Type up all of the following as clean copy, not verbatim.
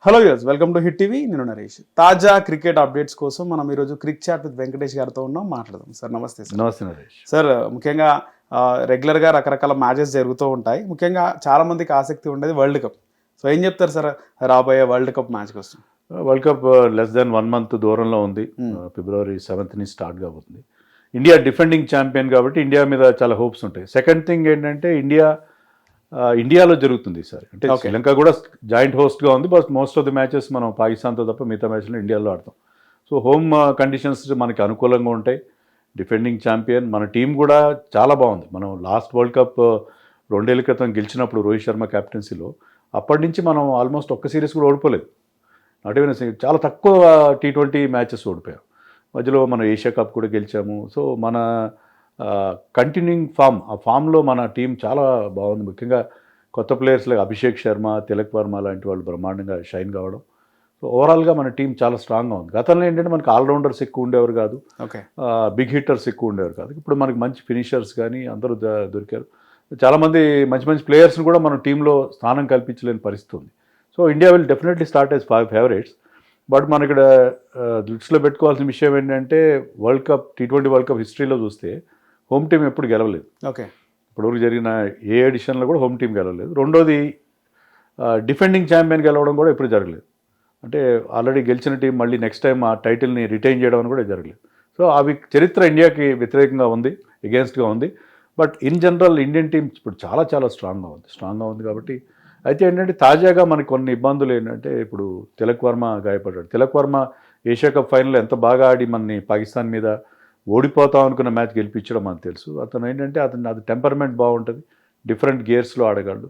Hello use welcome to hit TV. నేను నరేష్. తాజా cricket updates కోసం మనం ఈరోజు క్రిక్ చాట్ విత్ వెంకటేష్ గారితో ఉన్నాం, మాట్లాడదాం. సార్ నమస్తే. సార్ నమస్తే నరేష్. సార్ ముఖ్యంగా రెగ్యులర్గా రకరకాల మ్యాచెస్ జరుగుతూ ఉంటాయి. ముఖ్యంగా చాలా మందికి ఆసక్తి ఉండేది వరల్డ్ కప్. సో ఏం చెప్తారు సార్ రాబోయే వరల్డ్ కప్ మ్యాచ్ కోసం? World cup less than 1 month దూరంలో ఉంది. February 7th స్టార్ట్ కాబోతుంది. ఇండియా డిఫెండింగ్ ఛాంపియన్ కాబట్టి ఇండియా మీద చాలా హోప్స్ ఉంటాయి. సెకండ్ థింగ్ ఏంటంటే ఇండియాలో జరుగుతుంది సార్. అంటే శ్రీలంక కూడా జాయింట్ హోస్ట్గా ఉంది. But most of the matches మనం పాకిస్తాన్తో తప్ప మిగతా మ్యాచ్లో ఇండియాలో ఆడతాం. సో హోమ్ కండిషన్స్ మనకి అనుకూలంగా ఉంటాయి. డిఫెండింగ్ ఛాంపియన్ మన టీం కూడా చాలా బాగుంది. మనం లాస్ట్ వరల్డ్ కప్ 2 ఏళ్ల క్రితం గెలిచినప్పుడు రోహిత్ శర్మ క్యాప్టెన్సీలో అప్పటి నుంచి మనం ఆల్మోస్ట్ ఒక్క సిరీస్ కూడా ఓడిపోలేదు. నాట్ ఈవెన్ చాలా తక్కువ T20 మ్యాచెస్ ఓడిపోయాం. మధ్యలో మనం ఏషియా కప్ కూడా గెలిచాము. సో మన కంటిన్యూయింగ్ ఆ ఫామ్లో మన టీం చాలా బాగుంది. ముఖ్యంగా కొత్త ప్లేయర్స్ లైక్ అభిషేక్ శర్మ, తిలక్ వర్మ లాంటి వాళ్ళు బ్రహ్మాండంగా షైన్ కావడం. సో ఓవరాల్గా మన టీం చాలా స్ట్రాంగ్గా ఉంది. గతంలో ఏంటంటే మనకి ఆల్రౌండర్స్ ఎక్కువ ఉండేవారు కాదు, బిగ్ హిట్టర్స్ ఎక్కువ ఉండేవారు కాదు. ఇప్పుడు మనకి మంచి ఫినిషర్స్ కానీ అందరూ దొరికారు. చాలామంది మంచి మంచి ప్లేయర్స్ని కూడా మన టీంలో స్థానం కల్పించలేని పరిస్థితి ఉంది. So India will definitely start as 5 favorites. But మన ఇక్కడ దృష్టిలో పెట్టుకోవాల్సిన విషయం ఏంటంటే world cup T20 world cup హిస్టరీలో చూస్తే హోమ్ టీం ఎప్పుడు గెలవలేదు. ఇప్పటివరకు జరిగిన ఏ ఎడిషన్లో కూడా హోమ్ టీం గెలవలేదు. రెండోది డిఫెండింగ్ ఛాంపియన్ గెలవడం కూడా ఎప్పుడు జరగలేదు. అంటే ఆల్రెడీ గెలిచిన టీం మళ్ళీ నెక్స్ట్ టైం ఆ టైటిల్ని రిటైన్ చేయడం అని కూడా జరగలేదు. సో అవి చరిత్ర ఇండియాకి వ్యతిరేకంగా ఉంది, ఎగెన్స్ట్గా ఉంది. But in general Indian team ఇప్పుడు చాలా చాలా స్ట్రాంగ్గా ఉంది కాబట్టి అయితే ఏంటంటే తాజాగా మనకి కొన్ని ఇబ్బందులు ఏంటంటే ఇప్పుడు తిలక్ వర్మ గాయపడ్డాడు. తిలక్ వర్మ ఏషియా కప్ ఫైనల్లో ఎంత బాగా ఆడి మనని పాకిస్తాన్ మీద ఓడిపోతాం అనుకున్న మ్యాచ్ గెలిపించడం మనకు తెలుసు. అతను ఏంటంటే అది టెంపర్మెంట్ బాగుంటుంది, డిఫరెంట్ గేర్స్లో ఆడగలడు.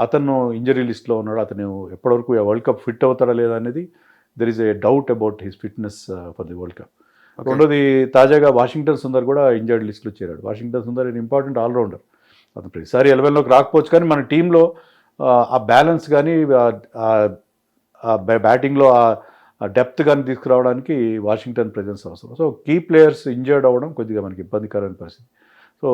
అతను ఇంజరీ లిస్ట్లో ఉన్నాడు. అతను ఎప్పటివరకు వరల్డ్ కప్ ఫిట్ అవుతాడా లేదా అనేది there is a doubt about his fitness for the world cup. రెండోది తాజాగా వాషింగ్టన్ సుందర్ కూడా ఇంజర్డ్ లిస్ట్లో చేరాడు. Washington Sundar important all rounder. అతను ప్రతిసారి 11లోకి రాకపోవచ్చు, కానీ మన టీంలో ఆ బ్యాలెన్స్ కానీ బ్యాటింగ్లో ఆ డెప్త్ కానీ తీసుకురావడానికి వాషింగ్టన్ ప్రెజెన్స్ అవసరం. సో కీ ప్లేయర్స్ ఇంజర్డ్ అవ్వడం కొద్దిగా మనకి ఇబ్బందికరమైన పరిస్థితి. సో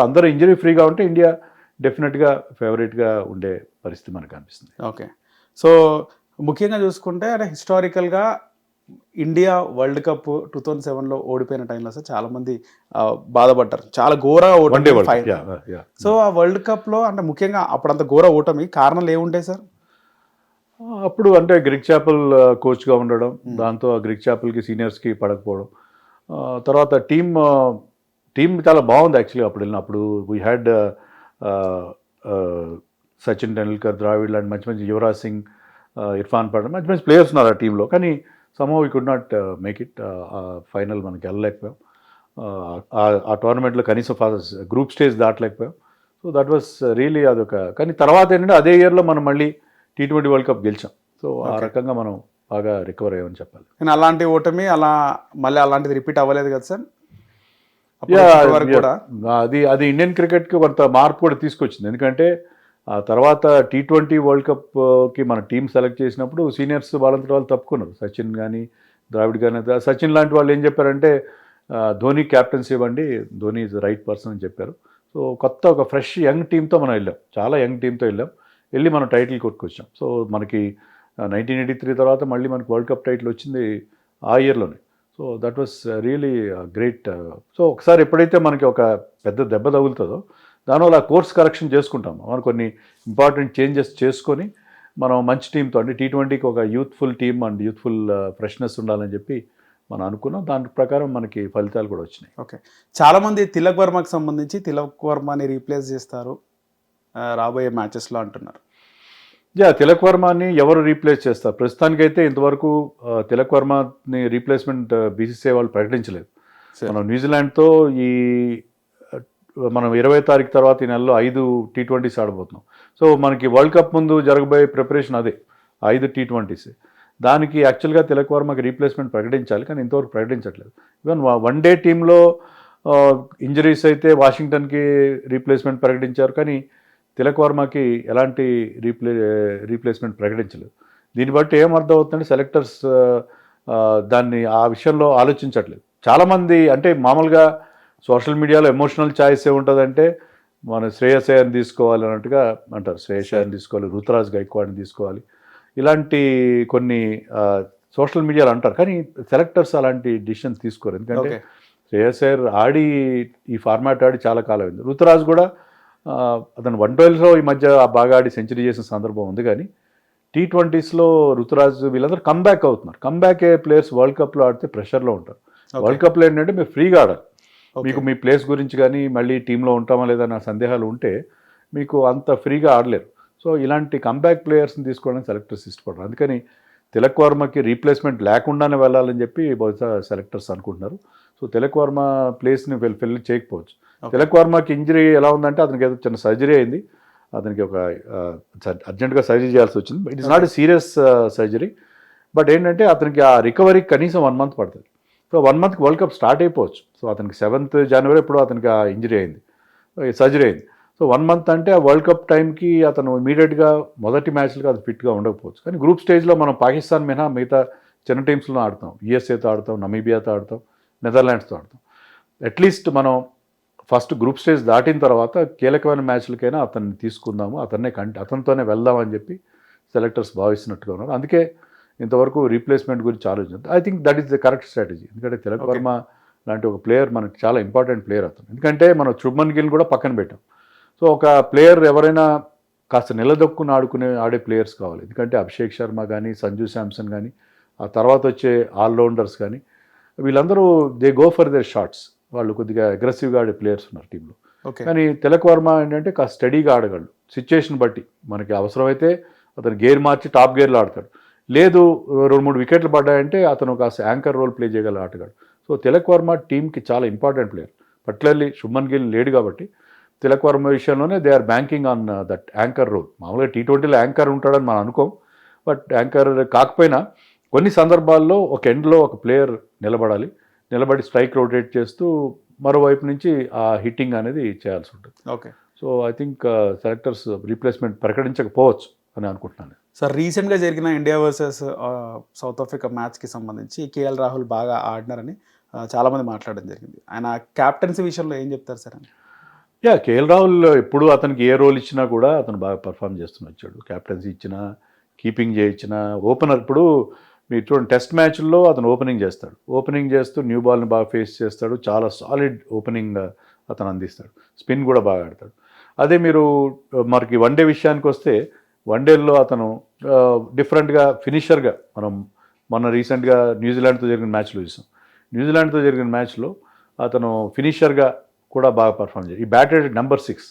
అందరూ ఇంజరీ ఫ్రీగా ఉంటే ఇండియా డెఫినెట్గా ఫేవరెట్గా ఉండే పరిస్థితి మనకు అనిపిస్తుంది. ఓకే. సో ముఖ్యంగా చూసుకుంటే అంటే హిస్టారికల్గా ఇండియా వరల్డ్ కప్ 2007లో ఓడిపోయిన టైంలో సార్ చాలామంది బాధపడ్డారు, చాలా ఘోర ఓటమి. సో ఆ వరల్డ్ కప్లో అంటే ముఖ్యంగా అప్పుడంత ఘోర ఓటమి కారణాలు ఏముంటాయి సార్? అప్పుడు అంటే గ్రిగ్ చాపెల్ కోచ్గా ఉండడం, దాంతో గ్రిగ్ చాపెల్కి సీనియర్స్కి పడకపోవడం, తర్వాత టీం చాలా బాగుంది యాక్చువల్లీ. అప్పుడు వెళ్ళినప్పుడు వీ హ్యాడ్ సచిన్ టెండూల్కర్, ద్రావిడ్ లాంటి మంచి మంచి యువరాజ్ సింగ్, ఇర్ఫాన్ పఠాన్ మంచి మంచి ప్లేయర్స్ ఉన్నారు ఆ టీంలో. కానీ somehow we could not make it. Final మనకి వెళ్ళలేకపోయాం. ఆ టోర్నమెంట్లో కనీసం గ్రూప్ స్టేజ్ దాటలేకపోయాం. సో దట్ వాస్ రియలీ అదొక. కానీ తర్వాత ఏంటంటే అదే ఇయర్లో మనం మళ్ళీ T20 వరల్డ్ కప్ గెలిచాం. సో ఆ రకంగా మనం బాగా రికవర్ అయ్యామని చెప్పాలి. కానీ అలాంటి ఓటమి మళ్ళీ అలాంటిది రిపీట్ అవ్వలేదు కదా సార్? అది ఇండియన్ క్రికెట్కి కొంత మార్పు కూడా తీసుకొచ్చింది. ఎందుకంటే ఆ తర్వాత T20 వరల్డ్ కప్కి మన టీం సెలెక్ట్ చేసినప్పుడు సీనియర్స్ వాళ్ళంతటి వాళ్ళు తప్పుకున్నారు. సచిన్ కానీ ద్రావిడ్ కానీ. సచిన్ లాంటి వాళ్ళు ఏం చెప్పారంటే ధోని క్యాప్టెన్సీ ఇవ్వండి, ధోని ఈజ్ రైట్ పర్సన్ అని చెప్పారు. సో ఒక ఫ్రెష్ యంగ్ టీంతో మనం వెళ్ళాం, చాలా యంగ్ టీంతో వెళ్ళి మనం టైటిల్ కొట్టుకొచ్చాం. సో మనకి 1983 తర్వాత మళ్ళీ మనకి వరల్డ్ కప్ టైటిల్ వచ్చింది ఆ ఇయర్లోనే. So that was really great. సో ఒకసారి ఎప్పుడైతే మనకి ఒక పెద్ద దెబ్బ తగులుతుందో దానివల్ల కోర్స్ కరెక్షన్ చేసుకుంటాం. మనం కొన్ని ఇంపార్టెంట్ చేంజెస్ చేసుకొని మనం మంచి టీంతో అంటే T20కి ఒక youthful team and youthful freshness ఉండాలని చెప్పి మనం అనుకున్నాం. దాని ప్రకారం మనకి ఫలితాలు కూడా వచ్చినాయి. ఓకే. చాలామంది తిలక్ వర్మకి సంబంధించి తిలక్ వర్మని రీప్లేస్ చేస్తారు రాబోయే మ్యాచెస్లో అంటున్నారు. తిలక్ వర్మని ఎవరు రీప్లేస్ చేస్తారు? ప్రస్తుతానికైతే ఇంతవరకు తిలక్ వర్మని రీప్లేస్మెంట్ BCCI వాళ్ళు ప్రకటించలేదు. మనం న్యూజిలాండ్తో మనం 20వ తారీఖు తర్వాత ఈ నెలలో 5 T20s ఆడబోతున్నాం. సో మనకి వరల్డ్ కప్ ముందు జరగబోయే ప్రిపరేషన్ అదే 5 T20s. దానికి యాక్చువల్గా తిలక్ వర్మకి రీప్లేస్మెంట్ ప్రకటించాలి, కానీ ఇంతవరకు ప్రకటించట్లేదు. ఈవెన్ 1 డే టీంలో ఇంజరీస్ అయితే వాషింగ్టన్కి రీప్లేస్మెంట్ ప్రకటించారు, కానీ తిలక్ వర్మకి ఎలాంటి రీప్లేస్మెంట్ ప్రకటించలేదు. దీన్ని బట్టి ఏమర్థం అవుతుందంటే సెలెక్టర్స్ దాన్ని ఆ విషయంలో ఆలోచించట్లేదు. చాలామంది అంటే మామూలుగా సోషల్ మీడియాలో ఎమోషనల్ ఛాయిస్ ఏముంటుందంటే మన శ్రేయస్ అయ్యర్ని తీసుకోవాలి అన్నట్టుగా అంటారు. శ్రేయస్ అయ్యర్ని తీసుకోవాలి, రుతురాజ్ గైక్వాడ్ని తీసుకోవాలి, ఇలాంటి కొన్ని సోషల్ మీడియాలో అంటారు, కానీ సెలెక్టర్స్ అలాంటి డిసిషన్ తీసుకోరు. ఎందుకంటే ఓకే. శ్రేయస్ అయ్యర్ ఆడి ఈ ఫార్మాట్ ఆడి చాలా కాలం అయింది. రుతురాజ్ కూడా అతను 112లో ఈ మధ్య బాగా ఆడి సెంచరీ చేసిన సందర్భం ఉంది, కానీ T20స్లో రుతురాజ్ వీళ్ళందరూ కమ్బ్యాక్ అవుతున్నారు. కమ్బ్యాక్ అయ్యే ప్లేయర్స్ వరల్డ్ కప్లో ఆడితే ప్రెషర్లో ఉంటారు. వరల్డ్ కప్లో ఏంటంటే మీరు ఫ్రీగా ఆడాలి. మీకు మీ ప్లేస్ గురించి కానీ మళ్ళీ టీంలో ఉంటామా లేదా నా సందేహాలు ఉంటే మీకు అంత ఫ్రీగా ఆడలేరు. సో ఇలాంటి కంబ్యాక్ ప్లేయర్స్ని తీసుకోవడానికి సెలెక్టర్స్ ఇష్టపడరు. అందుకని తిలక్ వర్మకి రీప్లేస్మెంట్ లేకుండానే వెళ్ళాలని చెప్పి బహుశా సెలెక్టర్స్ అనుకుంటున్నారు. సో తిలక్ వర్మ ప్లేస్ని ఫిల్ చేయకపోవచ్చు. తిలక్ వర్మకి ఇంజరీ ఎలా ఉందంటే అతనికి ఏదో చిన్న సర్జరీ అయింది. అతనికి ఒక అర్జెంటుగా సర్జరీ చేయాల్సి వచ్చింది. It is not a serious surgery, but ఏంటంటే అతనికి ఆ రికవరీకి కనీసం 1 month పడుతుంది. సో 1 monthకి వరల్డ్ కప్ స్టార్ట్ అయిపోవచ్చు. సో అతనికి 7th January ఎప్పుడు అతనికి ఆ ఇంజరీ అయింది, సర్జరీ అయింది. సో 1 month అంటే ఆ వరల్డ్ కప్ టైంకి అతను ఇమీడియట్గా మొదటి మ్యాచ్లకు అది ఫిట్గా ఉండకపోవచ్చు. కానీ గ్రూప్ స్టేజ్లో మనం పాకిస్తాన్ మినహా మిగతా చిన్న టీమ్స్లో ఆడతాం. యుఎస్ఏతో ఆడతాం, నమీబియాతో ఆడతాం, నెదర్లాండ్స్తో ఆడతాం. అట్లీస్ట్ మనం ఫస్ట్ గ్రూప్ స్టేజ్ దాటిన తర్వాత కీలకమైన మ్యాచ్లకైనా అతన్ని తీసుకుందాము, అతనితోనే వెళ్దామని చెప్పి సెలెక్టర్స్ భావిస్తున్నట్టుగా ఉన్నారు. అందుకే ఇంతవరకు రీప్లేస్మెంట్ గురించి ఆలోచించారు. I think that is the correct strategy. ఎందుకంటే తిలక్ వర్మ లాంటి ఒక ప్లేయర్ మనకి చాలా ఇంపార్టెంట్ ప్లేయర్ అతను. ఎందుకంటే మనం శుభ్మన్ గిల్ కూడా పక్కన పెట్టాం. సో ఒక ప్లేయర్ ఎవరైనా కాస్త నిలదొక్కుని ఆడే ప్లేయర్స్ కావాలి. ఎందుకంటే అభిషేక్ శర్మ కానీ, సంజు శాంసన్ కానీ, ఆ తర్వాత వచ్చే ఆల్రౌండర్స్ కానీ, వీళ్ళందరూ they go for their shots. వాళ్ళు కొద్దిగా అగ్రెసివ్గా ఆడే ప్లేయర్స్ ఉన్నారు టీంలో. కానీ తిలక్ వర్మ ఏంటంటే కాస్త స్టడీగా ఆడగలడు. సిచ్యుయేషన్ బట్టి మనకి అవసరమైతే అతను గేర్ మార్చి టాప్ గేర్లో ఆడతాడు. లేదు 2-3 వికెట్లు పడ్డాయంటే అతను కాస్త యాంకర్ రోల్ ప్లే చేయగల ఆటగాడు. సో తిలక్ వర్మ టీంకి చాలా important player. Particularly Shubman Gill లేడు కాబట్టి తిలక్ వర్మ విషయంలోనే they are banking on that anchor role. మామూలుగా T20లో యాంకర్ ఉంటాడని మనం అనుకోం, బట్ యాంకర్ కాకపోయినా కొన్ని సందర్భాల్లో ఒక ఎండ్లో ఒక ప్లేయర్ నిలబడి స్ట్రైక్ రొటేట్ చేస్తూ మరోవైపు నుంచి ఆ హిట్టింగ్ అనేది చేయాల్సి ఉంటుంది. Okay. So I think selectors replacement ప్రకటించకపోవచ్చు అని అనుకుంటున్నాను. సార్, రీసెంట్గా జరిగిన ఇండియా వర్సెస్ సౌత్ ఆఫ్రికా మ్యాచ్కి సంబంధించి కేఎల్ రాహుల్ బాగా ఆడినారని చాలామంది మాట్లాడడం జరిగింది. ఆయన క్యాప్టెన్సీ విషయంలో ఏం చెప్తారు సార్ అని? కేఎల్ రాహుల్ ఎప్పుడు అతనికి ఏ రోల్ ఇచ్చినా కూడా అతను బాగా పర్ఫామ్ చేస్తూనే వచ్చాడు. క్యాప్టెన్సీ ఇచ్చినా, కీపింగ్ చేయించిన, ఓపెనర్. ఇప్పుడు మీరు చూడండి, టెస్ట్ మ్యాచ్ల్లో అతను ఓపెనింగ్ చేస్తూ న్యూ బాల్ని బాగా ఫేస్ చేస్తాడు. చాలా సాలిడ్ ఓపెనింగ్ అతను అందిస్తాడు. స్పిన్ కూడా బాగా ఆడతాడు. అదే మీరు మనకి వన్డే విషయానికి వస్తే, వన్డేల్లో అతను డిఫరెంట్గా ఫినిషర్గా మనం మొన్న రీసెంట్గా న్యూజిలాండ్తో జరిగిన మ్యాచ్లో చూసాం. న్యూజిలాండ్తో జరిగిన మ్యాచ్లో అతను ఫినిషర్గా కూడా బాగా పర్ఫామ్ చేయాలి. ఈ బ్యాటెడ్ నెంబర్ 6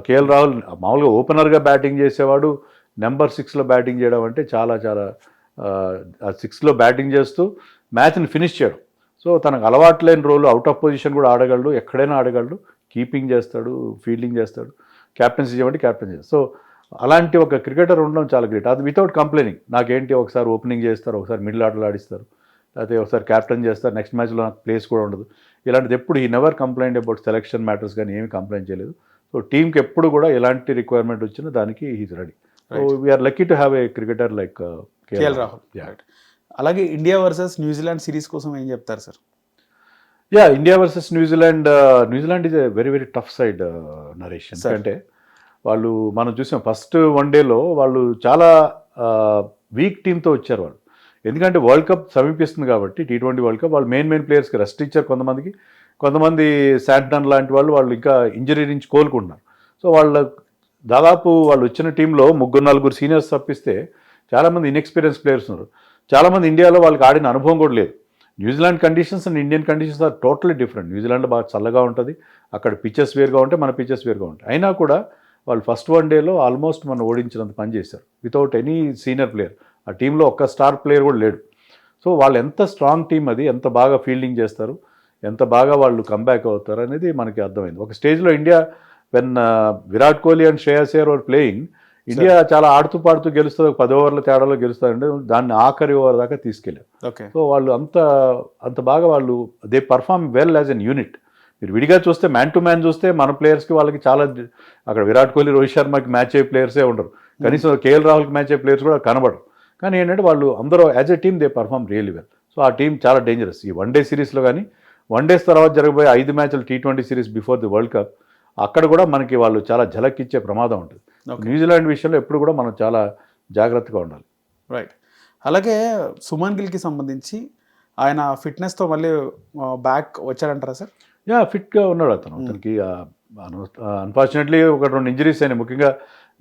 కేఎల్ రాహుల్ మామూలుగా ఓపెనర్గా బ్యాటింగ్ చేసేవాడు. నెంబర్ 6లో బ్యాటింగ్ చేయడం అంటే చాలా 6లో బ్యాటింగ్ చేస్తూ మ్యాచ్ని ఫినిష్ చేయడం. సో తనకు అలవాటు లేని రోల్, అవుట్ ఆఫ్ పొజిషన్ కూడా ఆడగలడు, ఎక్కడైనా ఆడగలడు, కీపింగ్ చేస్తాడు, ఫీల్డింగ్ చేస్తాడు, క్యాప్టెన్సీ చేయమంటే క్యాప్టెన్ చేస్తాడు. సో అలాంటి ఒక క్రికెటర్ ఉండడం చాలా గ్రేట్. అది వితౌట్ కంప్లైనింగ్. నాకేంటి ఒకసారి ఓపెనింగ్ చేస్తారు, ఒకసారి మిడిల్ ఆటలు ఆడిస్తారు, లేకపోతే ఒకసారి క్యాప్టెన్ చేస్తారు, నెక్స్ట్ మ్యాచ్లో నాకు ప్లేస్ కూడా ఉండదు. ఇలాంటిది ఎప్పుడు ఈ never complaint about selection matters కానీ ఏమి కంప్లైంట్ చేయలేదు. సో టీంకి ఎప్పుడు కూడా ఎలాంటి రిక్వైర్మెంట్ వచ్చినా దానికి he's ready. So we're lucky to have a cricketer like KL Rahul. అలాగే ఇండియా వర్సెస్ న్యూజిలాండ్ సిరీస్ కోసం ఏం చెప్తారు sir? India versus New Zealand is a very very tough side Naresh. ఎందుకంటే వాళ్ళు మనం చూసాం ఫస్ట్ వన్డేలో వాళ్ళు చాలా వీక్ టీంతో వచ్చారు వాళ్ళు. ఎందుకంటే వరల్డ్ కప్ సమీపిస్తుంది కాబట్టి, T20 వరల్డ్ కప్, వాళ్ళు మెయిన్ ప్లేయర్స్కి రెస్ట్ ఇచ్చారు. కొంతమంది శాంటనర్ లాంటి వాళ్ళు ఇంకా ఇంజరీ నుంచి కోలుకుంటున్నారు. సో దాదాపు వాళ్ళు వచ్చిన టీంలో 3-4 సీనియర్స్ తప్పిస్తే చాలామంది ఇన్ఎక్స్పీరియన్స్ ప్లేయర్స్ ఉన్నారు. చాలామంది ఇండియాలో వాళ్ళకి ఆడిన అనుభవం కూడా లేదు. New Zealand conditions and Indian conditions are totally different. New Zealand బాగా చల్లగా ఉంటుంది, అక్కడ పిచెస్ వేరుగా ఉంటాయి, మన పిచెస్ వేరుగా ఉంటాయి. అయినా కూడా వాళ్ళు ఫస్ట్ వన్డేలో ఆల్మోస్ట్ మనం ఓడించినంత పని చేశారు వితౌట్ ఎనీ సీనియర్ ప్లేయర్. ఆ టీంలో ఒక్క స్టార్ ప్లేయర్ కూడా లేడు. సో వాళ్ళు ఎంత స్ట్రాంగ్ టీం, అది ఎంత బాగా ఫీల్డింగ్ చేస్తారు, ఎంత బాగా వాళ్ళు కంబ్యాక్ అవుతారు అనేది మనకి అర్థమైంది. ఒక స్టేజ్లో India when Virat Kohli and Shreyas Iyer were playing, India చాలా ఆడుతూ పాడుతూ గెలుస్తుంది, 10 ఓవర్ల తేడాలో గెలుస్తారంటే దాన్ని ఆఖరి ఓవర్ దాకా తీసుకెళ్ళారు. సో వాళ్ళు అంత బాగా వాళ్ళు they perform well as N unit. మీరు విడిగా చూస్తే, మ్యాన్ టు మ్యాన్ చూస్తే మన ప్లేయర్స్కి వాళ్ళకి చాలా, అక్కడ విరాట్ కోహ్లీ, రోహిత్ శర్మకి మ్యాచ్ అయ్యే ప్లేయర్సే ఉండరు, కనీసం కేఎల్ రాహుల్కి మ్యాచ్ అయ్యే ప్లేయర్స్ కూడా కనబడరు. కానీ ఏంటంటే వాళ్ళు అందరూ as a team they perform really well. So ఆ టీం చాలా డేంజరస్. ఈ వన్డే సిరీస్లో కానీ, వన్డేస్ తర్వాత జరగబోయే 5 మ్యాచ్లు T20 series before the world cup, అక్కడ కూడా మనకి వాళ్ళు చాలా ఝలక్ ఇచ్చే ప్రమాదం ఉంటుంది. న్యూజిలాండ్ విషయంలో ఎప్పుడు కూడా మనం చాలా జాగ్రత్తగా ఉండాలి. రైట్. అలాగే సుమన్ గిల్కి సంబంధించి ఆయన ఫిట్నెస్తో మళ్ళీ బ్యాక్ వచ్చాడంటారా సార్? యా, ఫిట్గా ఉన్నాడు అతను. అతనికి అన్ఫార్చునేట్లీ ఒక 2 ఇంజరీస్ అయినాయి. ముఖ్యంగా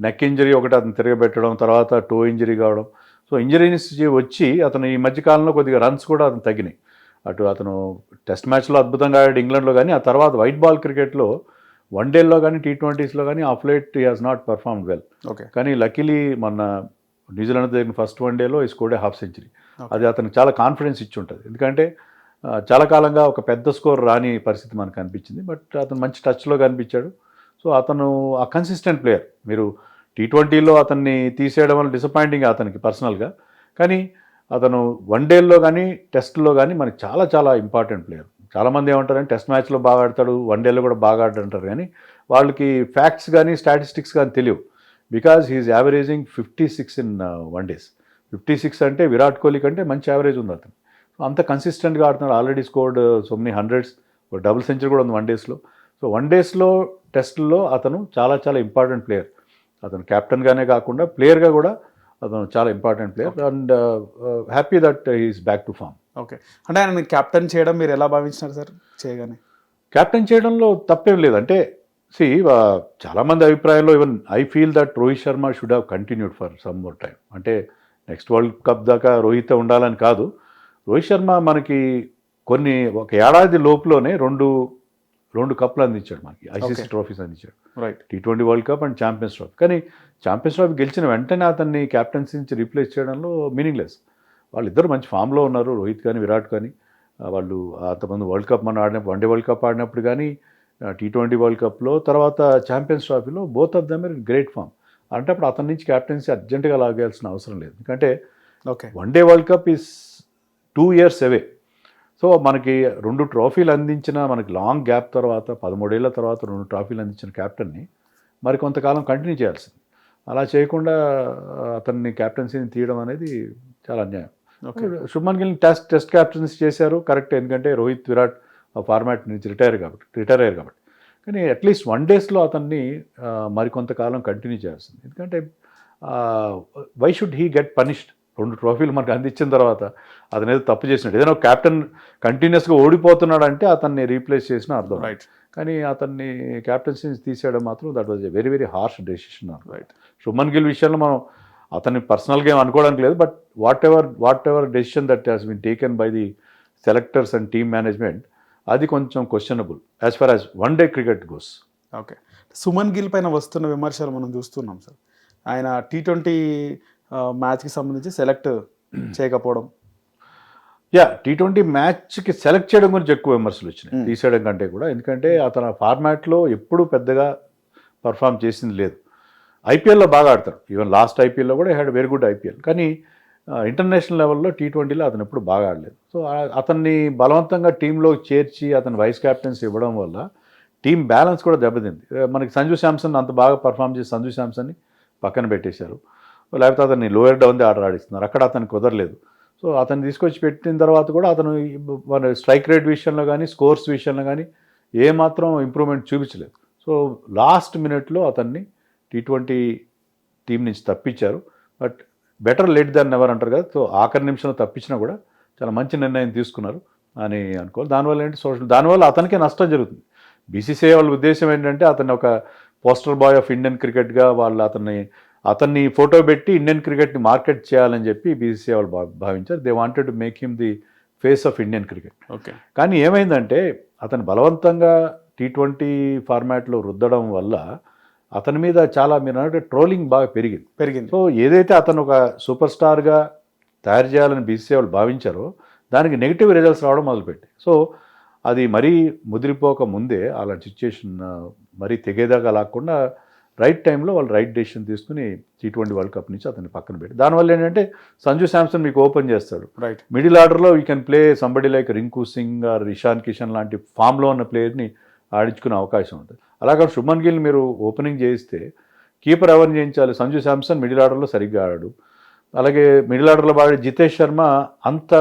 నెక్ ఇంజరీ ఒకటి అతను తిరగబెట్టడం, తర్వాత టో ఇంజరీ కావడం. సో ఇంజరీస్ వచ్చి అతను ఈ మధ్యకాలంలో కొద్దిగా రన్స్ కూడా అతను తగ్గినాయి. అతను టెస్ట్ మ్యాచ్లో అద్భుతంగా ఆడాడు ఇంగ్లాండ్లో, కానీ ఆ తర్వాత వైట్ బాల్ క్రికెట్లో వన్డేల్లో కానీ T20స్లో కానీ of late he has not performed well. Okay. కానీ లక్కీలీ మొన్న న్యూజిలాండ్ జరిగిన ఫస్ట్ వన్డేలో ఈ స్కోర్డే హాఫ్ సెంచరీ. అది అతనికి చాలా కాన్ఫిడెన్స్ ఇచ్చి ఉంటుంది. ఎందుకంటే చాలా కాలంగా ఒక పెద్ద స్కోర్ రాని పరిస్థితి మనకు అనిపించింది. బట్ అతను మంచి టచ్లో కనిపించాడు. సో అతను ఆ కన్సిస్టెంట్ ప్లేయర్. మీరు T20లో అతన్ని తీసేయడం వల్ల డిసప్పాయింటింగ్ అతనికి పర్సనల్గా, కానీ అతను వన్డేల్లో కానీ టెస్ట్లో కానీ మనకి చాలా చాలా ఇంపార్టెంట్ ప్లేయర్. చాలామంది ఏమంటారంటే టెస్ట్ మ్యాచ్లో బాగా ఆడతాడు, వన్డేలో కూడా బాగా ఆడంటారు, కానీ వాళ్ళకి ఫ్యాక్ట్స్ కానీ స్టాటిస్టిక్స్ కానీ తెలియవు. Because he's averaging 56 in one days. 56 అంటే విరాట్ కోహ్లీ కంటే మంచి యావరేజ్ ఉంది అతను. అంత కన్సిస్టెంట్గా ఆడుతున్నాడు. Already scored so many hundreds, ఒక డబుల్ సెంచరీ కూడా ఉంది వన్డేస్లో. సో వన్డేస్లో టెస్ట్లో అతను చాలా చాలా ఇంపార్టెంట్ ప్లేయర్. అతను కెప్టెన్గానే కాకుండా ప్లేయర్గా కూడా అతను చాలా important player. And happy that he's back to form. Okay. అంటే ఆయన కెప్టెన్ చేయడం మీరు ఎలా భావించినారు సార్? చేయగానే కెప్టెన్ చేయడంలో తప్పేం లేదు. అంటే చాలామంది అభిప్రాయంలో even I feel that Rohit Sharma should have continued for some more time. అంటే నెక్స్ట్ వరల్డ్ కప్ దాకా రోహిత్ ఉండాలని కాదు. రోహిత్ శర్మ మనకి ఒక ఏడాది లోపులోనే రెండు కప్లు అందించాడు మనకి, ICC ట్రోఫీస్ అందించాడు. Right. T20 world cup and champions trophy. కానీ ఛాంపియన్స్ ట్రోఫీ గెలిచిన వెంటనే అతన్ని క్యాప్టెన్సీ నుంచి రీప్లేస్ చేయడంలో మీనింగ్లెస్. వాళ్ళిద్దరు మంచి ఫామ్లో ఉన్నారు, రోహిత్ కానీ విరాట్ కానీ. వాళ్ళు అంతమంది వరల్డ్ కప్ మనం ఆడినప్పుడు, వన్డే వరల్డ్ కప్ ఆడినప్పుడు కానీ, T20 వరల్డ్ కప్లో, తర్వాత ఛాంపియన్స్ ట్రోఫీలో both of them are in great form. అంటే అతని నుంచి క్యాప్టెన్సీ అర్జెంటుగా లాగాల్సిన అవసరం లేదు. ఎందుకంటే one day world cup is 2 years away. So మనకి 2 ట్రోఫీలు అందించిన, మనకి లాంగ్ గ్యాప్ తర్వాత 13 ఏళ్ల తర్వాత 2 ట్రోఫీలు అందించిన క్యాప్టెన్ని మరి కొంతకాలం కంటిన్యూ చేయాల్సింది. అలా చేయకుండా అతన్ని క్యాప్టెన్సీని తీయడం అనేది చాలా అన్యాయం. శుభ్మన్ గిల్ని టెస్ట్ క్యాప్టెన్సీ చేశారు, కరెక్ట్. ఎందుకంటే రోహిత్, విరాట్ ఆ ఫార్మాట్ నుంచి రిటైర్ అయ్యారు కాబట్టి. కానీ అట్లీస్ట్ వన్డేస్లో అతన్ని మరికొంతకాలం కంటిన్యూ చేయాల్సింది. ఎందుకంటే why should he get punished? 2 ట్రోఫీలు మనకు అందించిన తర్వాత అతను ఏదో తప్పు చేసినట్టు. ఏదైనా ఒక క్యాప్టెన్ కంటిన్యూస్గా ఓడిపోతున్నాడు అంటే అతన్ని రీప్లేస్ చేసిన అర్థం. రైట్. కానీ అతన్ని క్యాప్టెన్సీ తీసేయడం మాత్రం that was a very very harsh decision. Right. Shubman Gill విషయంలో మనం అతన్ని పర్సనల్గా ఏం అనుకోవడానికి లేదు. But whatever decision that has been taken by the selectors and team management, అది కొంచెం questionable as far as one day cricket goes. Okay. Shubman Gill పైన వస్తున్న విమర్శలు మనం చూస్తున్నాం సార్. ఆయన T20 మ్యాచ్కి సంబంధించి సెలెక్ట్ చేయకపోవడం. T20 మ్యాచ్కి సెలెక్ట్ చేయడం గురించి ఎక్కువ విమర్శలు వచ్చినాయి తీసేయడం కంటే కూడా. ఎందుకంటే అతను ఫార్మాట్లో ఎప్పుడూ పెద్దగా పర్ఫామ్ చేసింది లేదు. IPLలో బాగా ఆడతాడు. ఈవెన్ లాస్ట్ IPLలో కూడా హ్యాడ్ వెరీ గుడ్ IPL. కానీ ఇంటర్నేషనల్ లెవెల్లో T20లో అతను ఎప్పుడు బాగా ఆడలేదు. సో అతన్ని బలవంతంగా టీంలో చేర్చి అతను వైస్ కెప్టెన్సీ ఇవ్వడం వల్ల టీం బ్యాలెన్స్ కూడా దెబ్బతింది. మనకి సంజు శాంసన్ అంత బాగా పర్ఫామ్ చేసి సంజు శాంసన్ని పక్కన పెట్టేశారు. లేకపోతే అతన్ని లోయర్ డౌన్ది ఆర్డర్ ఆడిస్తున్నారు, అక్కడ అతనికి కుదరలేదు. సో అతన్ని తీసుకొచ్చి పెట్టిన తర్వాత కూడా అతను మన స్ట్రైక్ రేట్ విషయంలో కానీ, స్కోర్స్ విషయంలో కానీ ఏమాత్రం ఇంప్రూవ్మెంట్ చూపించలేదు. సో లాస్ట్ మినిట్లో అతన్ని T20 టీం నుంచి తప్పించారు. But better late than never అంటారు కదా. సో ఆఖరి నిమిషంలో తప్పించినా కూడా చాలా మంచి నిర్ణయం తీసుకున్నారు అని అనుకోవాలి. దానివల్ల అతనికే నష్టం జరుగుతుంది. BCCI వాళ్ళ ఉద్దేశం ఏంటంటే అతన్ని ఒక పోస్టర్ బాయ్ ఆఫ్ ఇండియన్ క్రికెట్గా వాళ్ళు అతన్ని ఫోటో పెట్టి ఇండియన్ క్రికెట్ని మార్కెట్ చేయాలని చెప్పి BCCI వాళ్ళు భావించారు. They wanted to make him the face of Indian cricket. Okay. కానీ ఏమైందంటే అతను బలవంతంగా T20 ఫార్మాట్లో రుద్దడం వల్ల అతని మీద చాలా మీరు అన్నట్టు ట్రోలింగ్ బాగా పెరిగింది. సో ఏదైతే అతను ఒక సూపర్ స్టార్గా తయారు చేయాలని BCCI వాళ్ళు భావించారో దానికి నెగిటివ్ రిజల్ట్స్ రావడం మొదలుపెట్టి. సో అది మరీ ముదిరిపోక ముందే అలాంటి సిచ్యుయేషన్ మరీ తెగేదాకా లాక్కుండా రైట్ టైంలో వాళ్ళు రైట్ డెసిషన్ తీసుకుని T20 వరల్డ్ కప్ నుంచి అతన్ని పక్కన పెట్టి, దానివల్ల ఏంటంటే సంజు శాంసన్ మీకు ఓపెన్ చేస్తాడు. రైట్. మిడిల్ ఆర్డర్లో you can play somebody like Rinku Singh or Ishan Kishan లాంటి ఫామ్లో ఉన్న ప్లేయర్ని ఆడించుకునే అవకాశం ఉంటుంది. అలాగే శుభ్మన్ గిల్ మీరు ఓపెనింగ్ చేయిస్తే కీపర్ ఎవరిని చేయించాలి? సంజు శాంసన్ మిడిల్ ఆర్డర్లో సరిగ్గా ఆడాడు. అలాగే మిడిల్ ఆర్డర్లో బాగా జితేష్ శర్మ అంత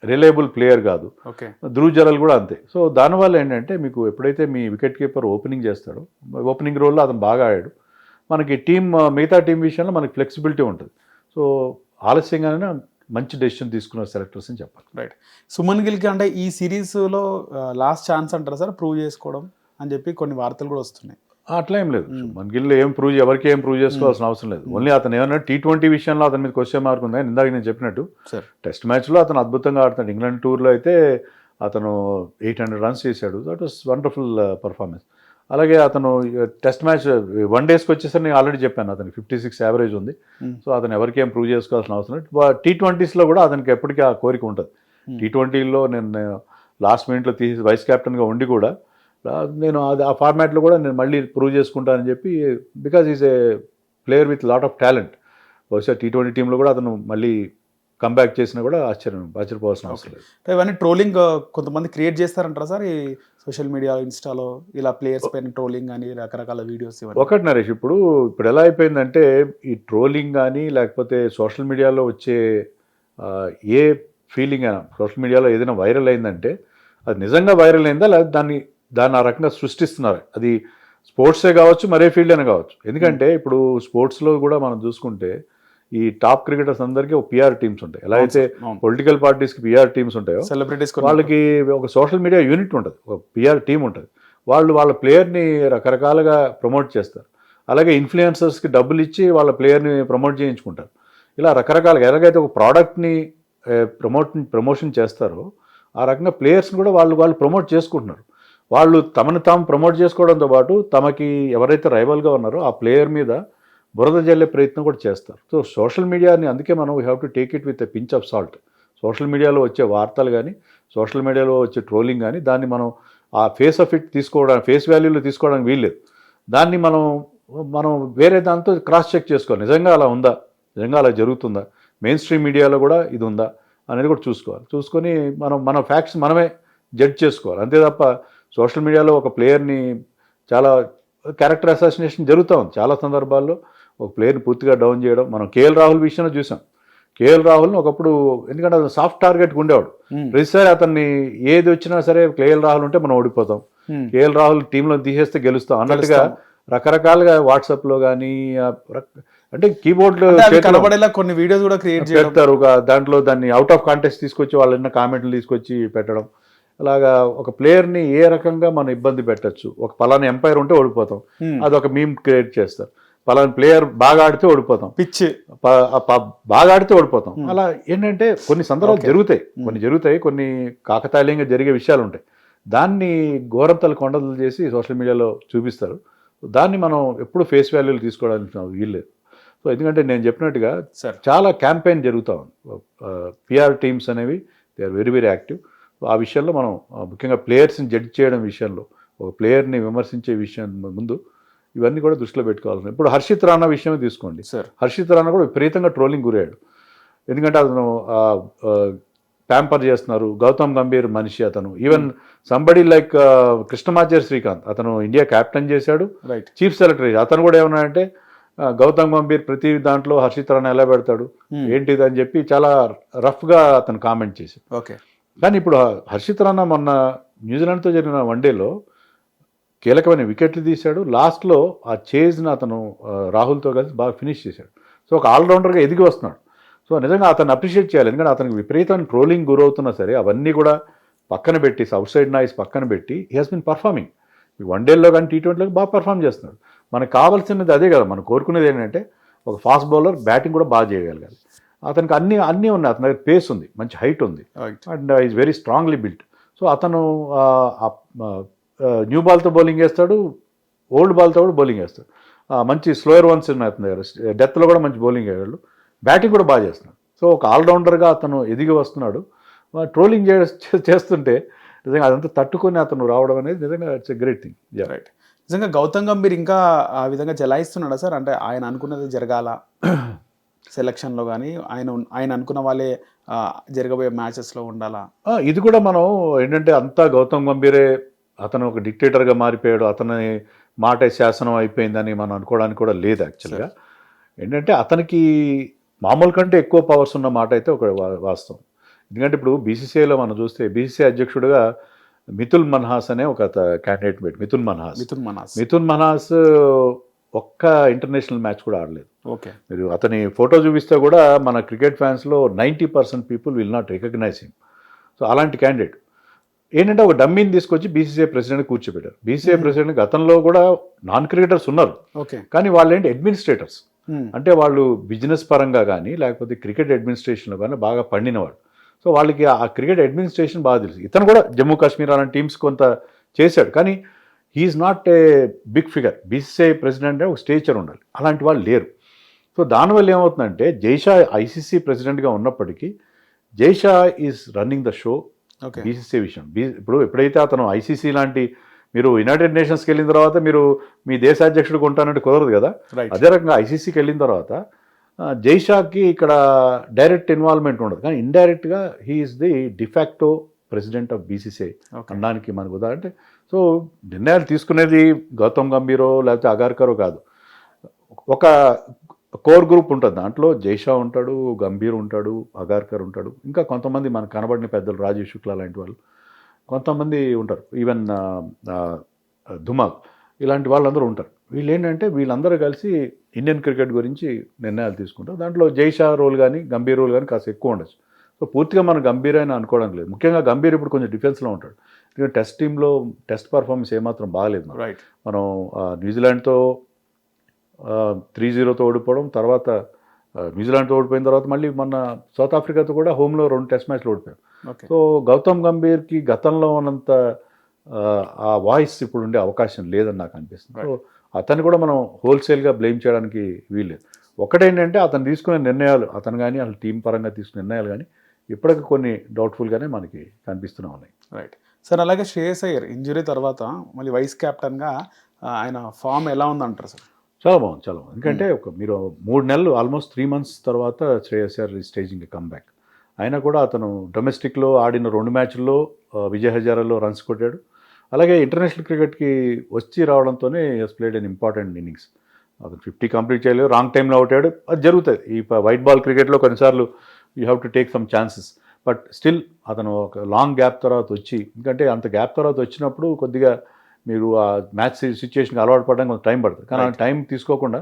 రిలయబుల్ ప్లేయర్ కాదు. ఓకే. ధ్రువ్ జరల్ కూడా అంతే. సో దానివల్ల ఏంటంటే మీకు ఎప్పుడైతే మీ వికెట్ కీపర్ ఓపెనింగ్ చేస్తాడో, ఓపెనింగ్ రోల్లో అతను బాగా ఆడాడు, మనకి మిగతా టీం విషయంలో మనకి ఫ్లెక్సిబిలిటీ ఉంటుంది. సో ఆలస్యంగానే మంచి డెసిషన్ తీసుకున్న సెలెక్టర్స్ అని చెప్పాలి. రైట్. సుమన్ గిల్కి అంటే ఈ సిరీస్లో లాస్ట్ ఛాన్స్ అంటారా సార్ ప్రూవ్ చేసుకోవడం అని చెప్పి కొన్ని వార్తలు కూడా వస్తున్నాయి. అట్లా ఏం లేదు. మన గిల్ ఎవరికి ఏం ప్రూవ్ చేసుకోవాల్సిన అవసరం లేదు. ఓన్లీ అతను ఏమన్నా T20 విషయంలో అతని మీద క్వశ్చన్ మార్క్ ఉంది. ఇందాక నేను చెప్పినట్టు టెస్ట్ మ్యాచ్లో అతను అద్భుతంగా ఆడుతున్నాడు. ఇంగ్లాండ్ టూర్లో అయితే అతను 800 రన్స్ చేశాడు. That was wonderful performance. అలాగే అతను టెస్ట్ మ్యాచ్ వన్ డేస్కి వచ్చేసరికి నేను ఆల్రెడీ చెప్పాను అతనికి 56 యావరేజ్ ఉంది. సో అతను ఎవరికి ఏం ప్రూవ్ చేసుకోవాల్సిన అవసరం లేదు. T20స్లో కూడా అతనికి ఎప్పటికీ ఆ కోరిక ఉంటుంది. T20లో నేను లాస్ట్ మినిట్లో తీసి వైస్ కెప్టెన్గా ఉండి కూడా నేను ఆ ఫార్మాట్లో కూడా నేను మళ్ళీ ప్రూవ్ చేసుకుంటానని చెప్పి, because is a player with lot of talent. బహుశా T20 టీంలో కూడా అతను మళ్ళీ కంబ్యాక్ చేసినా కూడా ఆశ్చర్యపోవాల్సిన అవసరం లేదు. ఇవన్నీ ట్రోలింగ్ కొంతమంది క్రియేట్ చేస్తారంటారా సార్ ఈ సోషల్ మీడియా ఇన్స్టాలో ఇలా ప్లేయర్స్ పైన ట్రోలింగ్ అని రకరకాల వీడియోస్? ఒకటి నరేష్, ఇప్పుడు ఎలా అయిపోయిందంటే ఈ ట్రోలింగ్ కానీ లేకపోతే సోషల్ మీడియాలో వచ్చే ఏ ఫీలింగ్ అయినా, సోషల్ మీడియాలో ఏదైనా వైరల్ అయిందంటే అది నిజంగా వైరల్ అయిందా లేదా దాన్ని ఆ రకంగా సృష్టిస్తున్నారు. అది స్పోర్ట్సే కావచ్చు, మరే ఫీల్డ్ అయినా కావచ్చు. ఎందుకంటే ఇప్పుడు స్పోర్ట్స్లో కూడా మనం చూసుకుంటే ఈ టాప్ క్రికెటర్స్ అందరికీ ఒక పిఆర్ టీమ్స్ ఉంటాయి. ఎలా అయితే పొలిటికల్ పార్టీస్కి పిఆర్ టీమ్స్ ఉంటాయో, సెలబ్రిటీస్ వాళ్ళకి ఒక సోషల్ మీడియా యూనిట్ ఉంటుంది, ఒక పిఆర్ టీం ఉంటుంది. వాళ్ళు వాళ్ళ ప్లేయర్ని రకరకాలుగా ప్రమోట్ చేస్తారు. అలాగే ఇన్ఫ్లుయెన్సర్స్కి డబ్బులు ఇచ్చి వాళ్ళ ప్లేయర్ని ప్రమోట్ చేయించుకుంటారు. ఇలా రకరకాలుగా ఎలాగైతే ఒక ప్రోడక్ట్ని ప్రమోషన్ చేస్తారో ఆ రకంగా ప్లేయర్స్ని కూడా వాళ్ళు ప్రమోట్ చేసుకుంటున్నారు. వాళ్ళు తమను తాము ప్రమోట్ చేసుకోవడంతో పాటు తమకి ఎవరైతే రైవల్గా ఉన్నారో ఆ ప్లేయర్ మీద బురద జల్లే ప్రయత్నం కూడా చేస్తారు. సో సోషల్ మీడియాని అందుకే మనం we have to take it with a pinch of salt. Social మీడియాలో వచ్చే వార్తలు కానీ, సోషల్ మీడియాలో వచ్చే ట్రోలింగ్ కానీ, దాన్ని మనం ఆ ఫేస్ ఆఫ్ ఇట్ తీసుకోవడానికి, ఫేస్ వాల్యూలో తీసుకోవడానికి వీల్లేదు. దాన్ని మనం వేరే దాంతో క్రాస్ చెక్ చేసుకోవాలి. నిజంగా అలా ఉందా, నిజంగా అలా జరుగుతుందా, మెయిన్ స్ట్రీమ్ మీడియాలో కూడా ఇది ఉందా అనేది కూడా చూసుకోవాలి. చూసుకొని మన ఫ్యాక్ట్స్ మనమే జడ్జ్ చేసుకోవాలి. అంతే తప్ప సోషల్ మీడియాలో ఒక ప్లేయర్ని చాలా క్యారెక్టర్ అసాసినేషన్ జరుగుతూ ఉంది. చాలా సందర్భాల్లో ఒక ప్లేయర్ని పూర్తిగా డౌన్ చేయడం మనం కేఎల్ రాహుల్ విషయంలో చూసాం. కేఎల్ రాహుల్ని ఒకప్పుడు, ఎందుకంటే అతను సాఫ్ట్ టార్గెట్గా ఉండేవాడు. ప్రతిసారి అతన్ని ఏది వచ్చినా సరే కేఎల్ రాహుల్ ఉంటే మనం ఓడిపోతాం, కేఎల్ రాహుల్ టీంలో తీసేస్తే గెలుస్తాం అన్నట్టుగా రకరకాలుగా వాట్సాప్లో కానీ, అంటే కీబోర్డ్ కనబడేలా కొన్ని వీడియోస్ కూడా క్రియేట్ చేస్తారు. దాంట్లో దాన్ని అవుట్ ఆఫ్ కాంటెక్స్ట్ తీసుకొచ్చి వాళ్ళ కామెంట్లు తీసుకొచ్చి పెట్టడం. అలాగా ఒక ప్లేయర్ని ఏ రకంగా మనం ఇబ్బంది పెట్టచ్చు. ఒక పలానా ఎంపైర్ ఉంటే ఓడిపోతాం, అదొక మీమ్ క్రియేట్ చేస్తారు. పలానా ప్లేయర్ బాగా ఆడితే ఓడిపోతాం, పిచ్ బాగా ఆడితే ఓడిపోతాం. అలా ఏంటంటే కొన్ని సందర్భాలు జరుగుతాయి, కొన్ని కాకతాళీయంగా జరిగే విషయాలు ఉంటాయి. దాన్ని ఘోరంతలు కొండలు చేసి సోషల్ మీడియాలో చూపిస్తారు. దాన్ని మనం ఎప్పుడు ఫేస్ వాల్యూలు తీసుకోవడానికి వీల్లేదు. సో ఎందుకంటే నేను చెప్పినట్టుగా చాలా క్యాంపెయిన్ జరుగుతూ ఉంది. పిఆర్ టీమ్స్ అనేవి they are very very active. ఆ విషయంలో మనం ముఖ్యంగా ప్లేయర్స్ని జడ్జ్ చేయడం విషయంలో, ఒక ప్లేయర్ని విమర్శించే విషయం ముందు ఇవన్నీ కూడా దృష్టిలో పెట్టుకోవాలి. ఇప్పుడు హర్షిత్ రాణా విషయమే తీసుకోండి. హర్షిత్ రాణా కూడా విపరీతంగా ట్రోలింగ్ గురయ్యాడు. ఎందుకంటే అతను ప్యాంపర్ చేస్తున్నారు. గౌతమ్ గంభీర్ మనిషి అతను. Even somebody like Krishnamachari Srikanth, అతను ఇండియా క్యాప్టెన్ చేశాడు, చీఫ్ సెలెక్టరీ. అతను కూడా ఏమన్నా అంటే గౌతమ్ గంభీర్ ప్రతి దాంట్లో హర్షిత్ రాణా ఎలా పెడతాడు ఏంటిది అని చెప్పి చాలా రఫ్గా అతను కామెంట్ చేశాడు. ఓకే. కానీ ఇప్పుడు హర్షిత్ రాణా మొన్న న్యూజిలాండ్తో జరిగిన వన్డేలో కీలకమైన వికెట్లు తీశాడు. లాస్ట్లో ఆ చేజ్ని అతను రాహుల్తో కలిసి బాగా ఫినిష్ చేశాడు. సో ఒక ఆల్రౌండర్గా ఎదిగి వస్తున్నాడు. సో నిజంగా అతను అప్రిషియేట్ చేయాలి. ఎందుకంటే అతనికి విపరీతమైన ట్రోలింగ్ గురవుతున్నా సరే అవన్నీ కూడా పక్కన పెట్టి, అవుట్ సైడ్ నాయిస్ పక్కన పెట్టి హీ హాస్ బిన్ పర్ఫార్మింగ్. వన్డేల్లో కానీ T20లో బాగా పర్ఫామ్ చేస్తున్నాడు. మనకు కావాల్సినది అదే కదా. మనం కోరుకునేది ఏంటంటే ఒక ఫాస్ట్ బౌలర్, బ్యాటింగ్ కూడా బాగా చేయగలగాలి. అతనికి అన్నీ ఉన్నాయి. అతని దగ్గర పేస్ ఉంది, మంచి హైట్ ఉంది, and is very strongly built. So అతను న్యూ బాల్తో బౌలింగ్ వేస్తాడు, ఓల్డ్ బాల్తో కూడా బౌలింగ్ వేస్తాడు. మంచి స్లోయర్ వన్స్ ఉన్నాయి అతని దగ్గర. డెత్లో కూడా మంచి బౌలింగ్ వేయగలడు, బ్యాటింగ్ కూడా బాగా చేస్తున్నాడు. సో ఒక ఆల్రౌండర్గా అతను ఎదిగి వస్తున్నాడు. ట్రోలింగ్ చేస్తుంటే నిజంగా అదంతా తట్టుకొని అతను రావడం అనేది నిజంగా it's a great thing. Right. నిజంగా గౌతమ్ గంభీర్ ఇంకా ఆ విధంగా జలాయిస్తున్నాడా సార్? అంటే ఆయన అనుకున్నది జరగాల సెలక్షన్లో కానీ, ఆయన అనుకున్న వాళ్ళే జరగబోయే మ్యాచెస్లో ఉండాలా? ఇది కూడా మనం ఏంటంటే అంతా గౌతమ్ గంభీరే అతను ఒక డిక్టేటర్గా మారిపోయాడు, అతని మాట శాసనం అయిపోయిందని మనం అనుకోవడానికి కూడా లేదు. యాక్చువల్గా ఏంటంటే అతనికి మామూలు కంటే ఎక్కువ పవర్స్ ఉన్న మాట అయితే ఒక వాస్తవం. ఎందుకంటే ఇప్పుడు బీసీసీఐలో మనం చూస్తే బీసీసీఐ అధ్యక్షుడిగా మిథున్ మన్హాస్ అనే ఒక క్యాండిడేట్ పెట్టి మిథున్ మన్హాస్ ఒక్క ఇంటర్నేషనల్ మ్యాచ్ కూడా ఆడలేదు. ఓకే. మీరు అతని ఫోటో చూపిస్తే కూడా మన క్రికెట్ ఫ్యాన్స్లో 90% people will not recognize him. So అలాంటి క్యాండిడేట్ ఏంటంటే ఒక డమ్మీని తీసుకొచ్చి బీసీసీఐ ప్రెసిడెంట్ కూర్చోబెట్టారు. బీసీసీఐ ప్రెసిడెంట్ గతంలో కూడా నాన్ క్రికెటర్స్ ఉన్నారు, ఓకే, కానీ వాళ్ళు ఏంటి అడ్మినిస్ట్రేటర్స్, అంటే వాళ్ళు బిజినెస్ పరంగా కానీ లేకపోతే క్రికెట్ అడ్మినిస్ట్రేషన్లో కానీ బాగా పండినవాడు. సో వాళ్ళకి ఆ క్రికెట్ అడ్మినిస్ట్రేషన్ బాగా తెలుసు. ఇతను కూడా జమ్మూ కాశ్మీర్ అలాంటి టీమ్స్ కొంత చేశాడు, కానీ he's not a big figure. BCCI president అంటే ఒక స్టేచర్ ఉండాలి, అలాంటి వాళ్ళు లేరు. సో దానివల్ల ఏమవుతుందంటే జైషా ఐసీసీ ప్రెసిడెంట్గా ఉన్నప్పటికీ Jay Shah is running the show BCCI విషయం. ఇప్పుడు ఎప్పుడైతే అతను ఐసీసీ లాంటి, మీరు యునైటెడ్ నేషన్స్కి వెళ్ళిన తర్వాత మీరు మీ దేశాధ్యక్షుడికి ఉంటానంటే కుదరదు కదా. అదే రకంగా ఐసీసీకి వెళ్ళిన తర్వాత జైషాకి ఇక్కడ డైరెక్ట్ ఇన్వాల్వ్మెంట్ ఉండదు, కానీ ఇండైరెక్ట్గా he's the de facto president of BCCI అనడానికి మనకు ఉదాహరణ. అంటే సో నిర్ణయాలు తీసుకునేది గౌతమ్ గంభీరో లేకపోతే అగార్కరో కాదు, ఒక కోర్ గ్రూప్ ఉంటుంది. దాంట్లో జైషా ఉంటాడు, గంభీర్ ఉంటాడు, అగార్కర్ ఉంటాడు, ఇంకా కొంతమంది మనకు కనబడిన పెద్దలు రాజీవ్ శుక్లా లాంటి వాళ్ళు కొంతమంది ఉంటారు, ఈవెన్ ధుమాల్ ఇలాంటి వాళ్ళందరూ ఉంటారు. వీళ్ళు ఏంటంటే వీళ్ళందరూ కలిసి ఇండియన్ క్రికెట్ గురించి నిర్ణయాలు తీసుకుంటారు. దాంట్లో జైషా రోల్ కానీ గంభీర్ రోల్ కానీ కాస్త ఎక్కువ ఉండొచ్చు. సో పూర్తిగా మనం గంభీర్ అయినా అనుకోవడం లేదు. ముఖ్యంగా గంభీర్ ఇప్పుడు కొంచెం డిఫెన్స్లో ఉంటాడు, ఎందుకంటే టెస్ట్ టీంలో టెస్ట్ పర్ఫార్మెన్స్ ఏమాత్రం బాగాలేదు. మనం న్యూజిలాండ్తో 3-0తో ఓడిపోవడం, తర్వాత న్యూజిలాండ్తో ఓడిపోయిన తర్వాత మళ్ళీ మొన్న సౌత్ ఆఫ్రికాతో కూడా హోమ్లో 2 టెస్ట్ మ్యాచ్లు ఓడిపోయాం. సో గౌతమ్ గంభీర్కి గతంలో ఉన్నంత ఆ వాయిస్ ఇప్పుడు ఉండే అవకాశం లేదని నాకు అనిపిస్తుంది. సో అతన్ని కూడా మనం హోల్సేల్గా బ్లేమ్ చేయడానికి వీల్లేదు. ఒకటేంటంటే అతను తీసుకునే నిర్ణయాలు, అతను కానీ అసలు టీం పరంగా తీసుకునే నిర్ణయాలు కానీ ఇప్పటికి కొన్ని డౌట్ఫుల్గానే మనకి కనిపిస్తూనే ఉన్నాయి. Right sir. అలాగే శ్రేయస్ అయ్యర్ ఇంజరీ తర్వాత మళ్ళీ వైస్ కెప్టెన్గా ఆయన ఫామ్ ఎలా ఉందంటారు సార్? చాలా బాగుంది, చాలా బాగుంది. ఎందుకంటే మీరు 3 నెలలు ఆల్మోస్ట్ 3 months తర్వాత శ్రేయస్ అయ్యర్ స్టేజింగ్ కమ్బ్యాక్. అయినా కూడా అతను డొమెస్టిక్లో ఆడిన 2 మ్యాచ్ల్లో విజయ్ హజారాలో రన్స్ కొట్టాడు. అలాగే ఇంటర్నేషనల్ క్రికెట్కి వచ్చి రావడంతోనే has played an important innings. అతను 50 కంప్లీట్ చేయలేదు, రాంగ్ టైంలో అవుట్ అయ్యాడు. అది జరుగుతుంది ఈ వైట్ బాల్ క్రికెట్లో, కొన్నిసార్లు you have to take some chances. But still అతను ఒక లాంగ్ గ్యాప్ తర్వాత వచ్చి, ఎందుకంటే అంత గ్యాప్ తర్వాత వచ్చినప్పుడు కొద్దిగా మీరు ఆ మ్యాచ్ సిచ్యువేషన్కి అలవాటు పడడానికి కొంచెం టైం పడుతుంది, కానీ ఆ టైం తీసుకోకుండా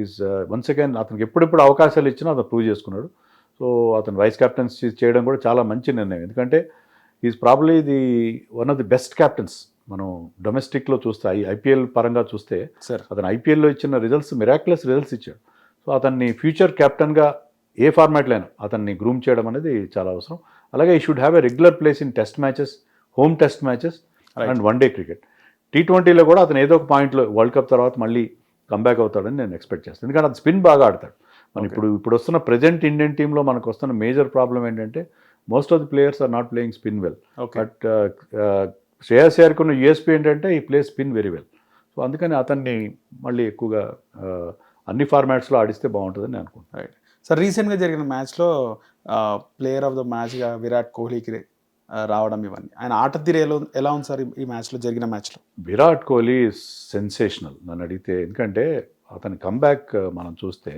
ఈజ్ వన్స్ అగైన్ అతనికి ఎప్పుడెప్పుడు అవకాశాలు ఇచ్చినా అతను ప్రూవ్ చేసుకున్నాడు. సో అతను వైస్ కెప్టెన్సీ చేయడం కూడా చాలా మంచి నిర్ణయం, ఎందుకంటే is probably the one of the best captains. మనం డొమెస్టిక్లో చూస్తే ఐపీఎల్ పరంగా చూస్తే అతను ఐపీఎల్లో ఇచ్చిన రిజల్ట్స్ మిరాక్యులస్ రిజల్ట్స్ ఇచ్చాడు. సో అతన్ని ఫ్యూచర్ కెప్టెన్గా ఏ ఫార్మాట్లో అయినా అతన్ని గ్రూమ్ చేయడం అనేది చాలా అవసరం. అలాగే he should have a regular place in test matches, home test matches and one day cricket. T20లో కూడా అతను ఏదో ఒక పాయింట్లో వరల్డ్ కప్ తర్వాత మళ్ళీ కంబ్యాక్ అవుతాడని నేను ఎక్స్పెక్ట్ చేస్తాను, ఎందుకంటే అది స్పిన్ బాగా ఆడతాడు. మనం ఇప్పుడు వస్తున్న ప్రెజెంట్ ఇండియన్ టీంలో మనకు వస్తున్న మేజర్ ప్రాబ్లం ఏంటంటే most of the players are not playing spin well. But Shreyas అయ్యర్కి ఉన్న యూఎస్పీ ఏంటంటే he play spin very well. So అందుకని అతన్ని మళ్ళీ ఎక్కువగా అన్ని ఫార్మాట్స్లో ఆడిస్తే బాగుంటుందని నేను అనుకుంటున్నాను. Right sir. రీసెంట్గా జరిగిన మ్యాచ్లో ప్లేయర్ ఆఫ్ ద మ్యాచ్గా విరాట్ కోహ్లీకి రావడం, ఇవన్నీ ఆయన ఆట తీరు ఎలా ఉంది సార్ ఈ మ్యాచ్లో, జరిగిన మ్యాచ్లో? విరాట్ కోహ్లీ సెన్సేషనల్ నన్ను అడిగితే, ఎందుకంటే అతని కంబ్యాక్ మనం చూస్తే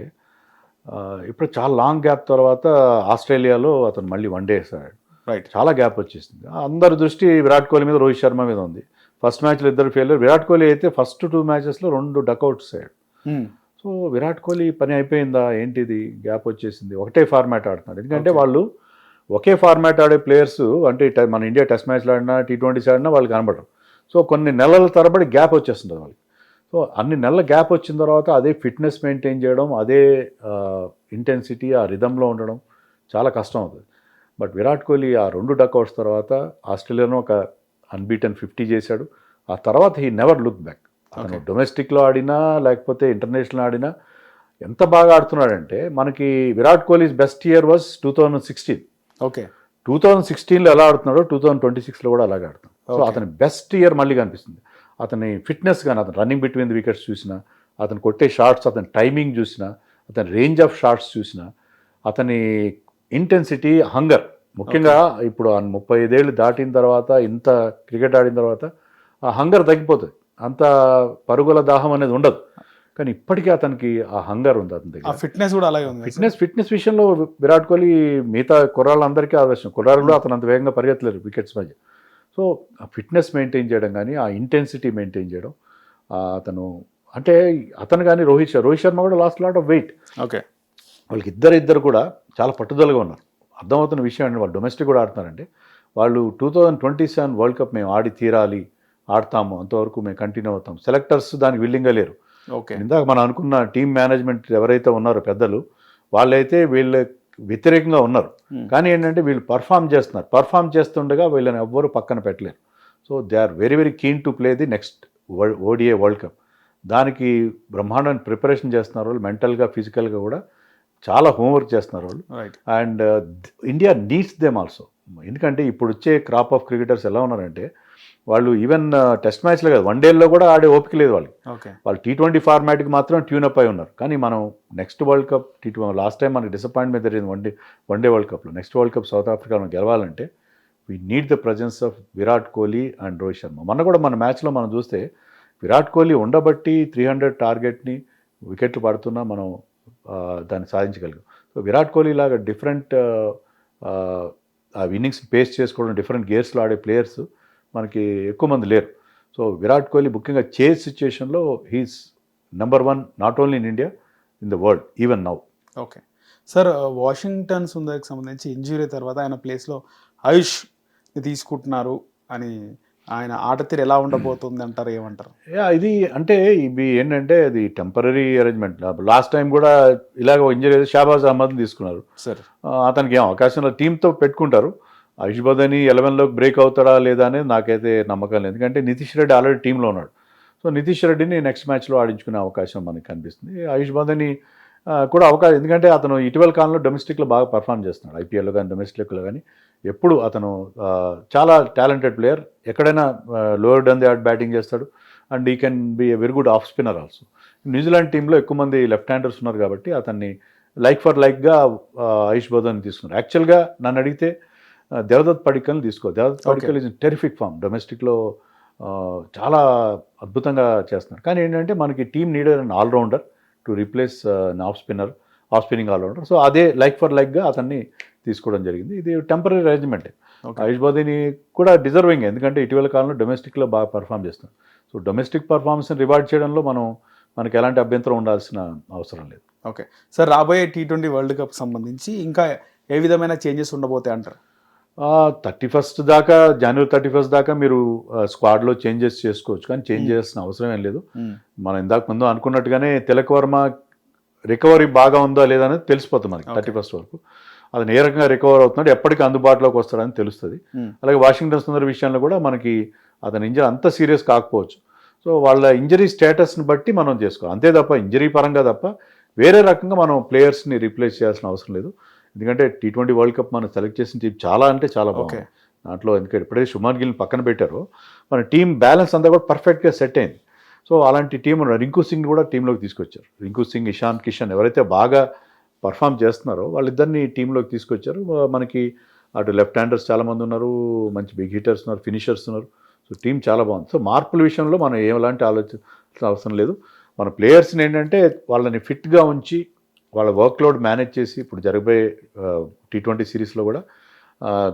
ఇప్పుడు చాలా లాంగ్ గ్యాప్ తర్వాత ఆస్ట్రేలియాలో అతను మళ్ళీ వన్ డే వేసాడు. రైట్, చాలా గ్యాప్ వచ్చేసింది. అందరి దృష్టి విరాట్ కోహ్లీ మీద, రోహిత్ శర్మ మీద ఉంది. ఫస్ట్ మ్యాచ్లో 2 ఫెయిల్యూర్. విరాట్ కోహ్లీ అయితే ఫస్ట్ 2 మ్యాచెస్లో 2 డక్అవుట్స్ అయ్యాడు. సో విరాట్ కోహ్లీ పని అయిపోయిందా ఏంటిది, గ్యాప్ వచ్చేసింది, ఒకటే ఫార్మాట్ ఆడుతున్నాడు. ఎందుకంటే వాళ్ళు ఒకే ఫార్మాట్ ఆడే ప్లేయర్స్, అంటే మన ఇండియా టెస్ట్ మ్యాచ్లు ఆడినా T20s ఆడినా వాళ్ళు కనబడరు. సో కొన్ని నెలల తరబడి గ్యాప్ వచ్చేస్తుంది వాళ్ళకి. సో అన్ని నెలల గ్యాప్ వచ్చిన తర్వాత అదే ఫిట్నెస్ మెయింటైన్ చేయడం, అదే ఇంటెన్సిటీ, ఆ రిథంలో ఉండడం చాలా కష్టం అవుతుంది. బట్ విరాట్ కోహ్లీ ఆ 2 డక్అవుట్స్ తర్వాత ఆస్ట్రేలియాలో ఒక అన్బీటన్ 50 చేశాడు. ఆ తర్వాత హీ నెవర్ లుక్ బ్యాక్. అతను డొమెస్టిక్లో ఆడినా లేకపోతే ఇంటర్నేషనల్ ఆడినా ఎంత బాగా ఆడుతున్నాడంటే, మనకి Virat Kohli's best year was 2016. Okay, 2016లో ఎలా ఆడుతున్నాడో 2026లో కూడా అలాగే ఆడుతున్నాడు. సో అతని బెస్ట్ ఇయర్ మళ్ళీ కనిపిస్తుంది. అతని ఫిట్నెస్ కానీ, అతను రన్నింగ్ బిట్వీన్ ది వికెట్స్ చూసినా, అతను కొట్టే షాట్స్, అతని టైమింగ్ చూసినా, అతని రేంజ్ ఆఫ్ షాట్స్ చూసినా, అతని ఇంటెన్సిటీ, హంగర్, ముఖ్యంగా ఇప్పుడు 35 ఏళ్ళు దాటిన తర్వాత, ఇంత క్రికెట్ ఆడిన తర్వాత ఆ హంగర్ తగ్గిపోతుంది. అంత పరుగుల దాహం అనేది ఉండదు, కానీ ఇప్పటికీ అతనికి ఆ హంగర్ ఉంది అతని దగ్గర. ఫిట్నెస్ కూడా అలాగే ఉంది. ఫిట్నెస్ విషయంలో విరాట్ కోహ్లీ మిగతా కుర్రాళ్ళందరికీ ఆదర్శం. కుర్రాళ్ళు అతను అంత వేగంగా పరిగెత్తలేరు వికెట్స్ మధ్య. సో ఆ ఫిట్నెస్ మెయింటైన్ చేయడం కానీ, ఆ ఇంటెన్సిటీ మెయింటైన్ చేయడం, అతను అంటే అతను కానీ రోహిత్ శర్మ కూడా last lot of weight. Okay. వాళ్ళకి ఇద్దరు కూడా చాలా పట్టుదలగా ఉన్నారు. అర్థమవుతున్న విషయం అండి, వాళ్ళు డొమెస్టిక్ కూడా ఆడుతున్నారంటే వాళ్ళు 2027 వరల్డ్ కప్ మేము ఆడి తీరాలి, ఆడతాము, అంతవరకు మేము కంటిన్యూ అవుతాం. సెలెక్టర్స్ దానికి విల్లింగ్గా లేరు. ఓకే. ఇందాక మనం అనుకున్న టీమ్ మేనేజ్మెంట్ ఎవరైతే ఉన్నారో పెద్దలు, వాళ్ళైతే వీళ్ళ వ్యతిరేకంగా ఉన్నారు. కానీ ఏంటంటే వీళ్ళు పర్ఫామ్ చేస్తుండగా వీళ్ళని ఎవ్వరూ పక్కన పెట్టలేరు. So they are very very keen to play the next ODI world cup. దానికి బ్రహ్మాండమైన ప్రిపరేషన్ చేస్తున్నారు వాళ్ళు, మెంటల్గా ఫిజికల్గా కూడా చాలా హోంవర్క్ చేస్తున్నారు వాళ్ళు. And India needs them also. ఎందుకంటే ఇప్పుడు వచ్చే క్రాప్ ఆఫ్ క్రికెటర్స్ ఎలా ఉన్నారంటే వాళ్ళు ఈవెన్ టెస్ట్ మ్యాచ్లో కాదు, వన్డేల్లో కూడా ఆడే ఓపిక లేదు వాళ్ళకి. వాళ్ళు T20 ఫార్మాట్కి మాత్రం ట్యూనప్ అయి ఉన్నారు. కానీ మనం next world cup last time మనకి డిసప్పాయింట్మెంట్ జరిగింది వన్డే వరల్డ్ కప్లో. నెక్స్ట్ వరల్డ్ కప్ సౌత్ ఆఫ్రికాలో గెలవాలంటే we need the presence of Virat Kohli and Rohit Sharma. మొన్న కూడా మన మ్యాచ్లో మనం చూస్తే విరాట్ కోహ్లీ ఉండబట్టి 300 టార్గెట్ని వికెట్లు పడుతున్నా మనం దాన్ని సాధించగలిగాం. సో విరాట్ కోహ్లీ లాగా డిఫరెంట్ ఆ ఇన్నింగ్స్ పేస్ చేసుకోవడం, డిఫరెంట్ గేర్స్లో ఆడే ప్లేయర్స్ మనకి ఎక్కువ మంది లేరు. సో విరాట్ కోహ్లీ ముఖ్యంగా చేజ్ సిచ్యుయేషన్లో he's number 1 not only in India, in the world even now. Okay sir, Washington సుందర్కి సంబంధించి ఇంజురీ తర్వాత ఆయన ప్లేస్లో ఆయుష్ తీసుకుంటున్నారు అని, ఆయన ఆట తీరు ఎలా ఉండబోతుంది అంటారు, ఏమంటారు? ఇది అంటే ఇవి ఏంటంటే అది టెంపరీ అరేంజ్మెంట్. లాస్ట్ టైం కూడా ఇలాగ ఇంజరీ షాబాజ్ అహ్మద్ని తీసుకున్నారు. సార్ అతనికి ఏం అవకాశంలో టీంతో పెట్టుకుంటారు. ఆయుష్ బదని 11లోకి బ్రేక్ అవుతాడా లేదా అనేది నాకైతే నమ్మకం లేదు. ఎందుకంటే నితీష్ రెడ్డి ఆల్రెడీ టీంలో ఉన్నాడు. సో నితీష్ రెడ్డిని నెక్స్ట్ మ్యాచ్లో ఆడించుకునే అవకాశం మనకి కనిపిస్తుంది. ఆయుష్ బదని కూడా అవకాశం, ఎందుకంటే అతను ఇటీవల కాలంలో డొమెస్టిక్లో బాగా పర్ఫామ్ చేస్తున్నాడు. ఐపీఎల్లో కానీ డొమెస్టిక్లో కానీ ఎప్పుడు అతను చాలా టాలెంటెడ్ ప్లేయర్. ఎక్కడైనా lower done the order batting చేస్తాడు. అండ్ ఈ can be a very good off spinner also. New Zealand టీంలో ఎక్కువ మంది లెఫ్ట్ హ్యాండర్స్ ఉన్నారు కాబట్టి అతన్ని లైక్ ఫర్ లైక్గా ఆయుష్ బదని తీసుకున్నారు. యాక్చువల్గా నన్ను అడిగితే దేవదత్ పడిక్కల్ని తీసుకో. Devdutt Padikkal is in terrific form. డొమెస్టిక్లో చాలా అద్భుతంగా చేస్తున్నారు. కానీ ఏంటంటే మనకి team needed and allrounder to replace off spinning allrounder. So అదే లైక్ ఫర్ లైక్గా అతన్ని తీసుకోవడం జరిగింది. ఇది టెంపరీ అరేంజ్మెంట్. ఆయుష్ బదిని కూడా డిజర్వింగ్, ఎందుకంటే ఇటీవల కాలంలో డొమెస్టిక్లో బాగా పర్ఫామ్ చేస్తున్నారు. సో డొమెస్టిక్ పర్ఫార్మెన్స్ని రివార్డ్ చేయడంలో మనకి ఎలాంటి అభ్యంతరం ఉండాల్సిన అవసరం లేదు. ఓకే సార్, రాబోయే T20 వరల్డ్ కప్ సంబంధించి ఇంకా ఏ విధమైన చేంజెస్ ఉండబోతాయి అంటారు? 31st దాకా, జనవరి 31st దాకా మీరు స్క్వాడ్లో చేంజెస్ చేసుకోవచ్చు, కానీ చేంజ్ చేయాల్సిన అవసరం ఏం లేదు. మనం ఇందాక ముందు అనుకున్నట్టుగానే తిలక్ వర్మ రికవరీ బాగా ఉందా లేదా అనేది తెలిసిపోతుంది మనకి 31st వరకు. అతను ఏ రకంగా రికవర్ అవుతున్నాడు, ఎప్పటికీ అందుబాటులోకి వస్తాడని తెలుస్తుంది. అలాగే వాషింగ్టన్ సుందర్ విషయంలో కూడా మనకి అతని ఇంజరీ అంత సీరియస్ కాకపోవచ్చు. సో వాళ్ళ ఇంజరీ స్టేటస్ని బట్టి మనం చేసుకోవాలి అంతే తప్ప, ఇంజరీ పరంగా తప్ప వేరే రకంగా మనం ప్లేయర్స్ని రీప్లేస్ చేయాల్సిన అవసరం లేదు. ఎందుకంటే T20 వరల్డ్ కప్ మనం సెలెక్ట్ చేసిన టీం చాలా అంటే చాలా బాగుంది దాంట్లో. ఎందుకంటే ఎప్పుడైతే శుభ్మన్ గిల్ని పక్కన పెట్టారో మన టీం బ్యాలెన్స్ అంతా కూడా పర్ఫెక్ట్గా సెట్ అయింది. సో అలాంటి టీం రింకు సింగ్ కూడా టీంలోకి తీసుకొచ్చారు. రింకు సింగ్, ఇషాన్ కిషన్ ఎవరైతే బాగా పర్ఫామ్ చేస్తున్నారో వాళ్ళిద్దరిని టీంలోకి తీసుకొచ్చారు. మనకి అటు లెఫ్ట్ హ్యాండర్స్ చాలామంది ఉన్నారు, మంచి బిగ్ హిట్టర్స్ ఉన్నారు, ఫినిషర్స్ ఉన్నారు. సో టీం చాలా బాగుంది. సో మార్పుల విషయంలో మనం ఎలాంటి ఆలోచన అవసరం లేదు. మన ప్లేయర్స్ని ఏంటంటే వాళ్ళని ఫిట్గా ఉంచి వాళ్ళ వర్క్లోడ్ మేనేజ్ చేసి, ఇప్పుడు జరగబోయే T20 సిరీస్లో కూడా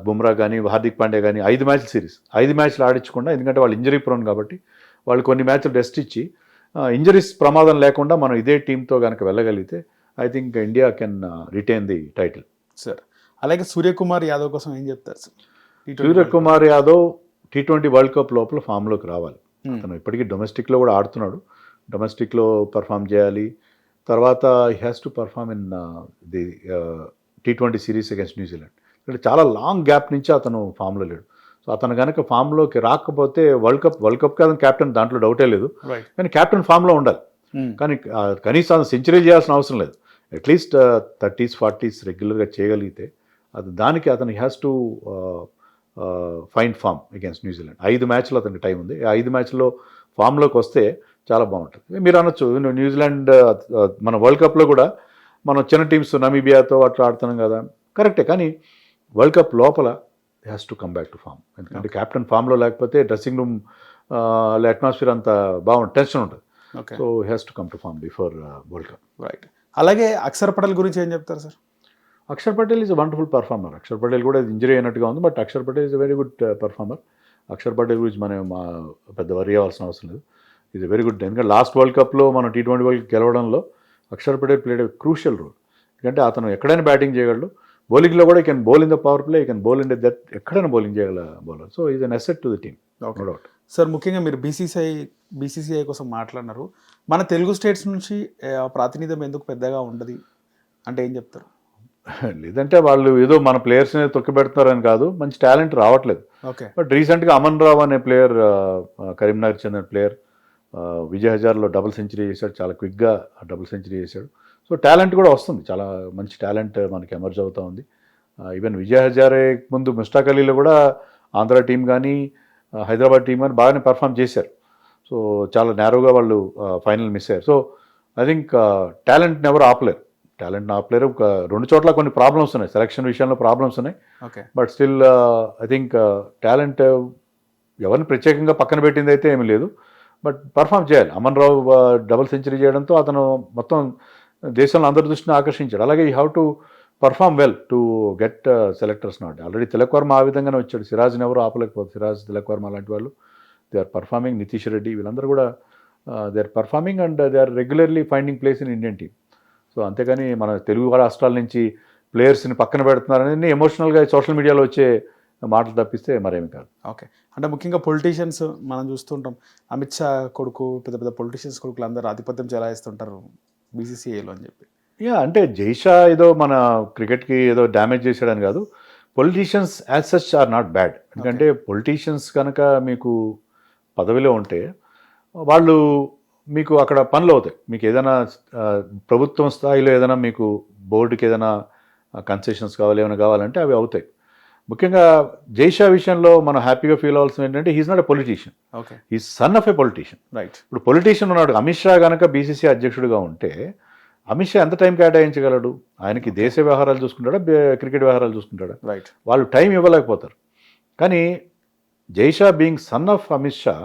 బుమ్రా కానీ హార్దిక్ పాండ్యా కానీ 5 మ్యాచ్ల సిరీస్ 5 మ్యాచ్లు ఆడించకుండా, ఎందుకంటే వాళ్ళు ఇంజరీ ప్రోన్ కాబట్టి వాళ్ళు కొన్ని మ్యాచ్లు రెస్ట్ ఇచ్చి ఇంజరీస్ ప్రమాదం లేకుండా మనం ఇదే టీంతో కనుక వెళ్ళగలిగితే I think India can retain the title. Sir అలాగే సూర్యకుమార్ యాదవ్ కోసం ఏం చెప్తారు sir? Suryakumar Yadav T20 world cup లోపల ఫామ్లోకి రావాలి. అతను ఇప్పటికీ డొమెస్టిక్లో కూడా ఆడుతున్నాడు. డొమెస్టిక్లో పర్ఫామ్ చేయాలి. తర్వాత he has to perform in the T20 series against New Zealand. ఇక్కడ చాలా లాంగ్ గ్యాప్ నుంచి అతను ఫామ్లో లేడు. సో అతను కనుక ఫామ్లోకి రాకపోతే వరల్డ్ కప్కి అతను క్యాప్టెన్, దాంట్లో డౌటే లేదు. కానీ క్యాప్టెన్ ఫామ్లో ఉండాలి. కానీ కనీసం సెంచరీ చేయాల్సిన అవసరం లేదు. అట్లీస్ట్ 30s 40s రెగ్యులర్గా చేయగలిగితే దానికి అతను has to fine form against New Zealand. 5 మ్యాచ్లు అతనికి టైం ఉంది. 5 మ్యాచ్లో ఫామ్లోకి వస్తే చాలా బాగుంటుంది. మీరు అనొచ్చు న్యూజిలాండ్ మన వరల్డ్ కప్లో కూడా మనం చిన్న టీమ్స్ నమీబియాతో అట్లా ఆడుతున్నాం కదా, కరెక్టే. కానీ వరల్డ్ కప్ లోపల has to come back to form. ఎందుకంటే క్యాప్టెన్ ఫామ్లో లేకపోతే డ్రెస్సింగ్ రూమ్ అట్మాస్ఫియర్ అంతా బాగుంటుంది, టెన్షన్ ఉంటుంది. So has to come to form before world cup. Right. అలాగే అక్షర్ పటేల్ గురించి ఏం చెప్తారు sir? Akshar Patel is wonderful performer. Akshar Patel కూడా ఇంజరీ అయినట్టుగా ఉంది, but Akshar Patel is very good performer. Akshar Patel గురించి మనం పెద్ద వరి అవ్వాల్సిన అవసరం లేదు. Is very good. ఎందుకంటే లాస్ట్ వరల్డ్ కప్లో మనం T20 వరల్డ్ గెలవడంలో Axar Patel played a crucial role. ఎందుకంటే అతను ఎక్కడైనా బ్యాటింగ్ చేయగలడు, బౌలింగ్లో కూడా he can bowl in the power play, he can bowl in the death, ఎక్కడైనా బౌలింగ్ చేయగల bowler. So is an asset to the team, no doubt. Sir ముఖ్యంగా మీరు బీసీసీఐ కోసం మాట్లాడినారు. మన తెలుగు స్టేట్స్ నుంచి ప్రాతినిధ్యం ఎందుకు పెద్దగా ఉండదు అంటే ఏం చెప్తారు? లేదంటే వాళ్ళు ఏదో మన ప్లేయర్స్ని తొక్కిపెడతారని కాదు, మంచి టాలెంట్ రావట్లేదు. ఓకే. బట్ రీసెంట్గా అమన్ రావు అనే ప్లేయర్, కరీంనగర్ చెందిన ప్లేయర్, విజయ్ హజార్లో డబుల్ సెంచరీ చేశాడు, చాలా క్విక్గా డబుల్ సెంచరీ చేశాడు. సో టాలెంట్ కూడా వస్తుంది, చాలా మంచి టాలెంట్ మనకి ఎమర్జ్ అవుతూ ఉంది. ఈవెన్ విజయ్ హజారే ముందు ముస్టాక్ అలీలో కూడా ఆంధ్ర టీం కానీ హైదరాబాద్ టీం కానీ బాగానే పర్ఫామ్ చేశారు. సో చాలా నేరోగా వాళ్ళు ఫైనల్ మిస్ అయ్యారు. సో ఐ థింక్ టాలెంట్ని ఎవరు ఆపలేరు, ఒక 2 చోట్ల కొన్ని ప్రాబ్లమ్స్ ఉన్నాయి, సెలక్షన్ విషయంలో ప్రాబ్లమ్స్ ఉన్నాయి. Okay. But still I think talent ఎవరిని ప్రత్యేకంగా పక్కన పెట్టింది అయితే ఏమీ లేదు, బట్ పర్ఫామ్ చేయాలి. అమన్ రావు డబుల్ సెంచరీ చేయడంతో అతను మొత్తం దేశంలో అందరి దృష్టిని ఆకర్షించాడు. అలాగే you have to perform well to get selectors not. Already Tilak Varma ఆ విధంగానే వచ్చాడు, సిరాజ్ని ఎవరు ఆపలేకపోతే, సిరాజ్, తిలక్ వర్మ లాంటి వాళ్ళు they are performing, Nitish Reddy వీళ్ళందరూ కూడా they are performing and they are regularly finding place in Indian team. So అంతేగాని మన తెలుగు రాష్ట్రాల నుంచి ప్లేయర్స్ని పక్కన పెడుతున్నారని ఎమోషనల్గా సోషల్ మీడియాలో వచ్చే మాటలు తప్పిస్తే మరేమి కాదు. ఓకే. అంటే ముఖ్యంగా పొలిటీషియన్స్ మనం చూస్తుంటాం, అమిత్ షా కొడుకు, పెద్ద పెద్ద పొలిటీషియన్స్ కొడుకులు అందరూ ఆధిపత్యం చెలాయిస్తుంటారు బీసీసీఐలో అని చెప్పి. అంటే జైషా ఏదో మన క్రికెట్కి ఏదో డ్యామేజ్ చేశాడని కాదు, politicians as such are not bad. ఎందుకంటే పొలిటీషియన్స్ కనుక మీకు పదవిలో ఉంటే వాళ్ళు మీకు అక్కడ పనులు అవుతాయి. మీకు ఏదైనా ప్రభుత్వం స్థాయిలో ఏదైనా మీకు బోర్డుకి ఏదైనా కన్సెషన్స్ కావాలి, ఏమైనా కావాలంటే అవి అవుతాయి. ముఖ్యంగా జైషా విషయంలో మనం హ్యాపీగా ఫీల్ అవ్వాల్సింది ఏంటంటే he's not a politician, he son of a politician. Right. ఇప్పుడు పొలిటీషియన్ ఉన్నాడు, అమిత్ షా కనుక బీసీసీ అధ్యక్షుడిగా ఉంటే అమిత్ షా ఎంత టైం కేటాయించగలడు? ఆయనకి దేశ వ్యవహారాలు చూసుకుంటాడా, క్రికెట్ వ్యవహారాలు చూసుకుంటాడా? రైట్. వాళ్ళు టైం ఇవ్వలేకపోతారు. కానీ Jay Shah being son of Amit Shah,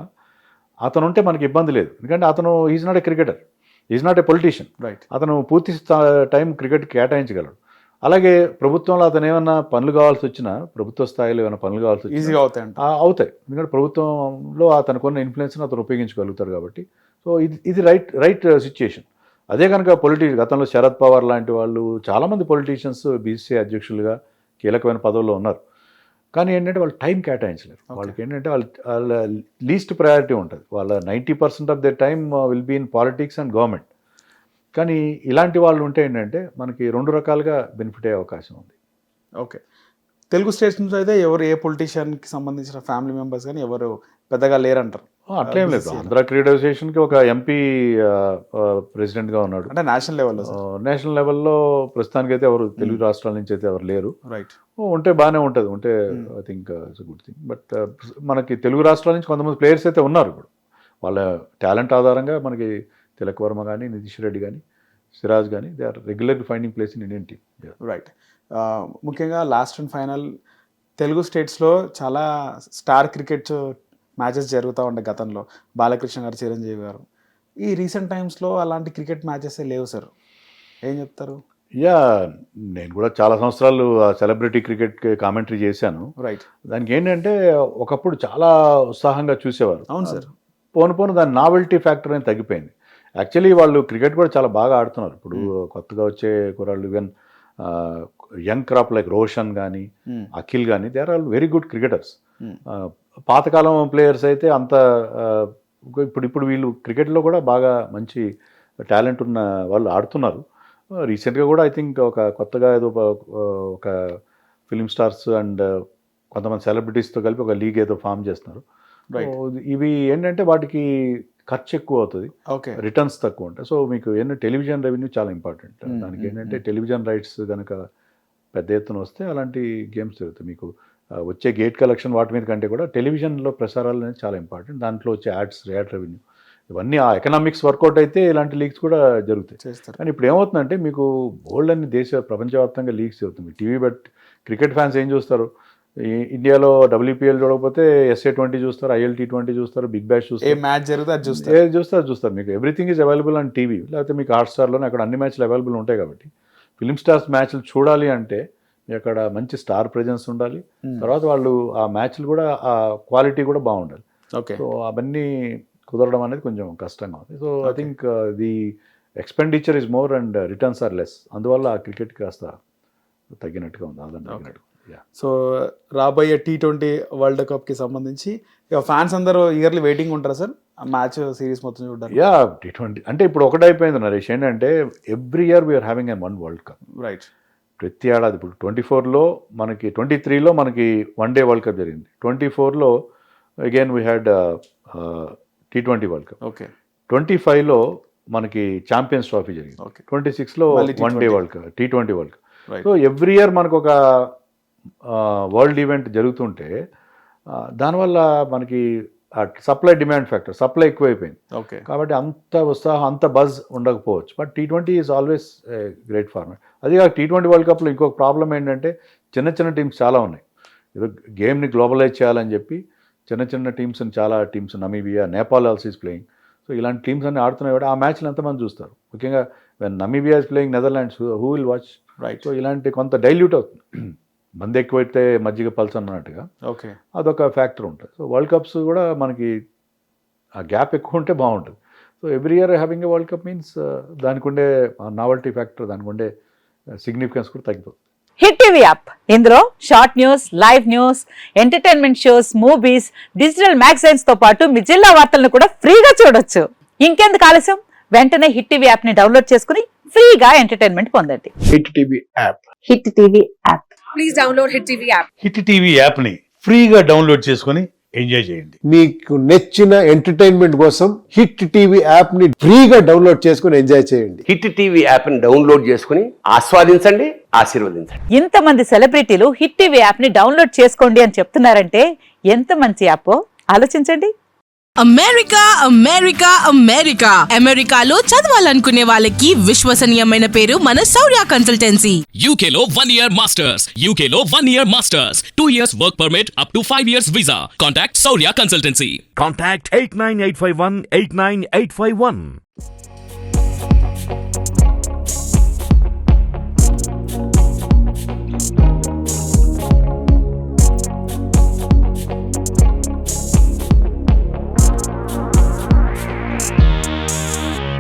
అతను ఉంటే మనకి ఇబ్బంది లేదు. ఎందుకంటే అతను is not a cricketer, is not a politician. Right. అతను పూర్తి టైం క్రికెట్ కేటాయించగలడు. అలాగే ప్రభుత్వంలో అతను ఏమన్నా పనులు కావాల్సి వచ్చినా, ప్రభుత్వ స్థాయిలో ఏమైనా పనులు కావాల్సి వచ్చినా ఈజీగా అవుతాయి. ఎందుకంటే ప్రభుత్వంలో అతనుకున్న ఇన్ఫ్లుయెన్స్ని అతను ఉపయోగించగలుగుతారు కాబట్టి. సో ఇది రైట్ సిచ్యుయేషన్. అదే కనుక గతంలో శరద్ పవార్ లాంటి వాళ్ళు చాలామంది పొలిటీషియన్స్ బీసీసీ అధ్యక్షులుగా కీలకమైన పదవుల్లో ఉన్నారు. కానీ ఏంటంటే వాళ్ళు టైం కేటాయించలేరు. వాళ్ళకి ఏంటంటే వాళ్ళ లీస్ట్ ప్రయారిటీ ఉంటుంది. వాళ్ళ 90% of the time will be in politics and government. కానీ ఇలాంటి వాళ్ళు ఉంటే ఏంటంటే మనకి 2 రకాలుగా బెనిఫిట్ అయ్యే అవకాశం ఉంది. ఓకే. తెలుగు స్టేట్స్ నుంచి అయితే ఎవరు ఏ పొలిటీషియన్కి సంబంధించిన ఫ్యామిలీ మెంబర్స్ కానీ ఎవరు పెద్దగా లేరంటారు. అట్లేం లేదు. ఆంధ్ర క్రికెట్ అసోసియేషన్కి ఒక ఎంపీ ప్రెసిడెంట్గా ఉన్నాడు. అంటే నేషనల్ లెవెల్లో? నేషనల్ లెవెల్లో ప్రస్తుతానికి అయితే ఎవరు తెలుగు రాష్ట్రాల నుంచి అయితే ఎవరు లేరు. రైట్. ఉంటే బాగానే ఉంటుంది, ఉంటే I think it's good thing. But మనకి తెలుగు రాష్ట్రాల నుంచి కొంతమంది ప్లేయర్స్ అయితే ఉన్నారు. ఇప్పుడు వాళ్ళ టాలెంట్ ఆధారంగా మనకి తిలక్ వర్మ కానీ, నితీష్ రెడ్డి కానీ, సిరాజ్ కానీ they are regularly finding place in Indian team. Right. ముఖ్యంగా లాస్ట్ అండ్ ఫైనల్ తెలుగు స్టేట్స్లో చాలా స్టార్ క్రికెట్ మ్యాచెస్ జరుగుతూ ఉంటాయి గతంలో. బాలకృష్ణ గారు, చిరంజీవి గారు. ఈ రీసెంట్ టైమ్స్లో అలాంటి క్రికెట్ మ్యాచెస్ లేవు సార్, ఏం చెప్తారు? నేను కూడా చాలా సంవత్సరాలు సెలబ్రిటీ క్రికెట్ కామెంటరీ చేశాను. రైట్. దానికి ఏంటంటే ఒకప్పుడు చాలా ఉత్సాహంగా చూసేవారు. అవును సార్. పోను దాని నావెల్టీ ఫ్యాక్టర్ అనేది తగ్గిపోయింది. యాక్చువల్లీ వాళ్ళు క్రికెట్ కూడా చాలా బాగా ఆడుతున్నారు. ఇప్పుడు కొత్తగా వచ్చే కుర్రాళ్ళు, even young crop like Roshan కానీ, అఖిల్ కానీ, they are all very good cricketers. పాతకాలం ప్లేయర్స్ అయితే అంత ఇప్పుడు వీళ్ళు క్రికెట్లో కూడా బాగా మంచి టాలెంట్ ఉన్న వాళ్ళు ఆడుతున్నారు. రీసెంట్గా కూడా ఐ థింక్ కొత్తగా ఏదో ఒక ఫిలిం స్టార్స్ అండ్ కొంతమంది సెలబ్రిటీస్తో కలిపి ఒక లీగ్ ఏదో ఫామ్ చేస్తున్నారు. ఇవి ఏంటంటే వాటికి ఖర్చు ఎక్కువ అవుతుంది, రిటర్న్స్ తక్కువ ఉంటాయి. సో మీకు ఏంటంటే టెలివిజన్ రెవెన్యూ చాలా ఇంపార్టెంట్. దానికి ఏంటంటే టెలివిజన్ రైట్స్ కనుక పెద్ద ఎత్తున వస్తే అలాంటి గేమ్స్ జరుగుతాయి. మీకు వచ్చే గేట్ కలెక్షన్ వాటి మీద కంటే కూడా టెలివిజన్లో ప్రసారాలు అనేది చాలా ఇంపార్టెంట్. దాంట్లో వచ్చే యాడ్ రెవెన్యూ ఇవన్నీ ఆ ఎకనామిక్స్ వర్కౌట్ అయితే ఇలాంటి లీగ్స్ కూడా జరుగుతాయి. కానీ ఇప్పుడు ఏమవుతుందంటే మీకు బోల్డ్ అన్ని ప్రపంచవ్యాప్తంగా లీగ్స్ జరుగుతుంది. టీవీ బట్ క్రికెట్ ఫ్యాన్స్ ఏం చూస్తారు? ఇండియాలో WPL చూడకపోతే SA20 చూస్తారు, ILT20 చూస్తారు, బిగ్ బ్యాష్ చూస్తారు, ఏ మ్యాచ్ జరిగితే అది చూస్తారు, ఏది చూస్తే అది చూస్తారు. మీకు everything is available on TV, లేకపోతే మీకు హాట్స్టార్లోనే అక్కడ అన్ని మ్యాచ్లు అవైలబుల్ ఉంటాయి. కాబట్టి ఫిలిం స్టార్స్ మ్యాచ్లు చూడాలి అంటే అక్కడ మంచి స్టార్ ప్రెజెన్స్ ఉండాలి. తర్వాత వాళ్ళు ఆ మ్యాచ్లు కూడా ఆ క్వాలిటీ కూడా బాగుండాలి. ఓకే. సో అవన్నీ కుదరడం అనేది కొంచెం కష్టంగా ఉంది. So I think the expenditure is more and returns are less. అందువల్ల ఆ క్రికెట్ కాస్త తగ్గినట్టుగా ఉంది, ఆదాయం తగ్గినట్టుగా. సో రాబోయే T20 వరల్డ్ కప్కి సంబంధించి ఇక ఫ్యాన్స్ అందరూ ఇయర్లీ వెయిటింగ్ ఉంటారా సార్ మ్యాచ్ సిరీస్ మొత్తం చూడడానికి? యా, T20 అంటే ఇప్పుడు ఒకటైపోయింది నరేష్. ఏంటంటే every year we are having an one world cup. Right. ప్రతి ఏడాది ఇప్పుడు 24లో మనకి 23లో మనకి వన్ డే వరల్డ్ కప్ జరిగింది. 24లో again we had T20 world cup. Okay. 25లో మనకి ఛాంపియన్స్ ట్రోఫీ జరిగింది. ఓకే. 26లో one day world cup, T20 world cup. Right. So every year మనకు ఒక వరల్డ్ ఈవెంట్ జరుగుతుంటే దానివల్ల మనకి సప్లై డిమాండ్ ఫ్యాక్టర్, సప్లై ఎక్కువైపోయింది. ఓకే. కాబట్టి అంత ఉత్సాహం, అంత బజ్ ఉండకపోవచ్చు. But T20 is always great format. అది కాక T20 వరల్డ్ కప్లో ఇంకొక ప్రాబ్లం ఏంటంటే చిన్న చిన్న టీమ్స్ చాలా ఉన్నాయి. ఏదో గేమ్ని గ్లోబలైజ్ చేయాలని చెప్పి చిన్న చిన్న టీమ్స్, చాలా teams, Namibia, Nepal also is playing. So ఇలాంటి టీమ్స్ అన్ని ఆడుతున్నాయి కూడా ఆ మ్యాచ్లు ఎంతమంది చూస్తారు? ముఖ్యంగా when Namibia is playing Netherlands, who will watch? Right. So ఇలాంటి కొంత డైల్యూట్ అవుతుంది. మంది ఎక్కువైతే మజ్జిగ పల్స్ అన్నట్టుగా ఓకే, అదొక ఫ్యాక్టర్ ఉంటుంది. సో వరల్డ్ కప్స్ కూడా మనకి ఆ గ్యాప్ ఎక్కువ ఉంటే బాగుంటుంది. So every year having a world cup means దానికి ఉండే నావల్టీ ఫ్యాక్టర్, దానికి ఉండే సిగ్నిఫికెన్స్ కూడా తగ్గిపోతుంది. హిట్ టీవీ యాప్, ఇందులో short news, live news, entertainment shows, movies, digital magazines తో పాటు మీ జిల్లా వార్తలను కూడా ఫ్రీగా చూడొచ్చు. ఇంకెందుకు ఆలస్యం, వెంటనే హిట్ టీవీ యాప్ ని డౌన్లోడ్ చేసుకుని ఫ్రీగా ఎంటర్టైన్మెంట్ పొందండి. Hit TV app. Hit TV app. Please download hit TV app. Hit TV యాప్ని ఫ్రీగా డౌన్లోడ్ చేసుకొని ఎంజాయ్ చేయండి. మీకు నచ్చిన ఎంటర్టైన్మెంట్ కోసం హిట్ టీవీ యాప్ ని ఫ్రీగా డౌన్లోడ్ చేసుకుని ఎంజాయ్ చేయండి. హిట్ టీవీ యాప్ని డౌన్లోడ్ చేసుకుని ఆస్వాదించండి, ఆశీర్వదించండి. ఇంతమంది సెలబ్రిటీలు హిట్ టీవీ యాప్ ని డౌన్లోడ్ చేసుకోండి అని చెప్తున్నారంటే ఎంత మంచి యాప్ ఆలోచించండి. అమెరికా అమెరికా అమెరికా అమెరికాలో చదవాలనుకునే వాళ్ళకి విశ్వసనీయమైన పేరు మన శౌర్య కన్సల్టెన్సీ. UK లో 1 year masters, UK లో 1 year masters, 2 years work permit up to 5 years visa. Contact Saurya Consultancy. Contact 89851 89851.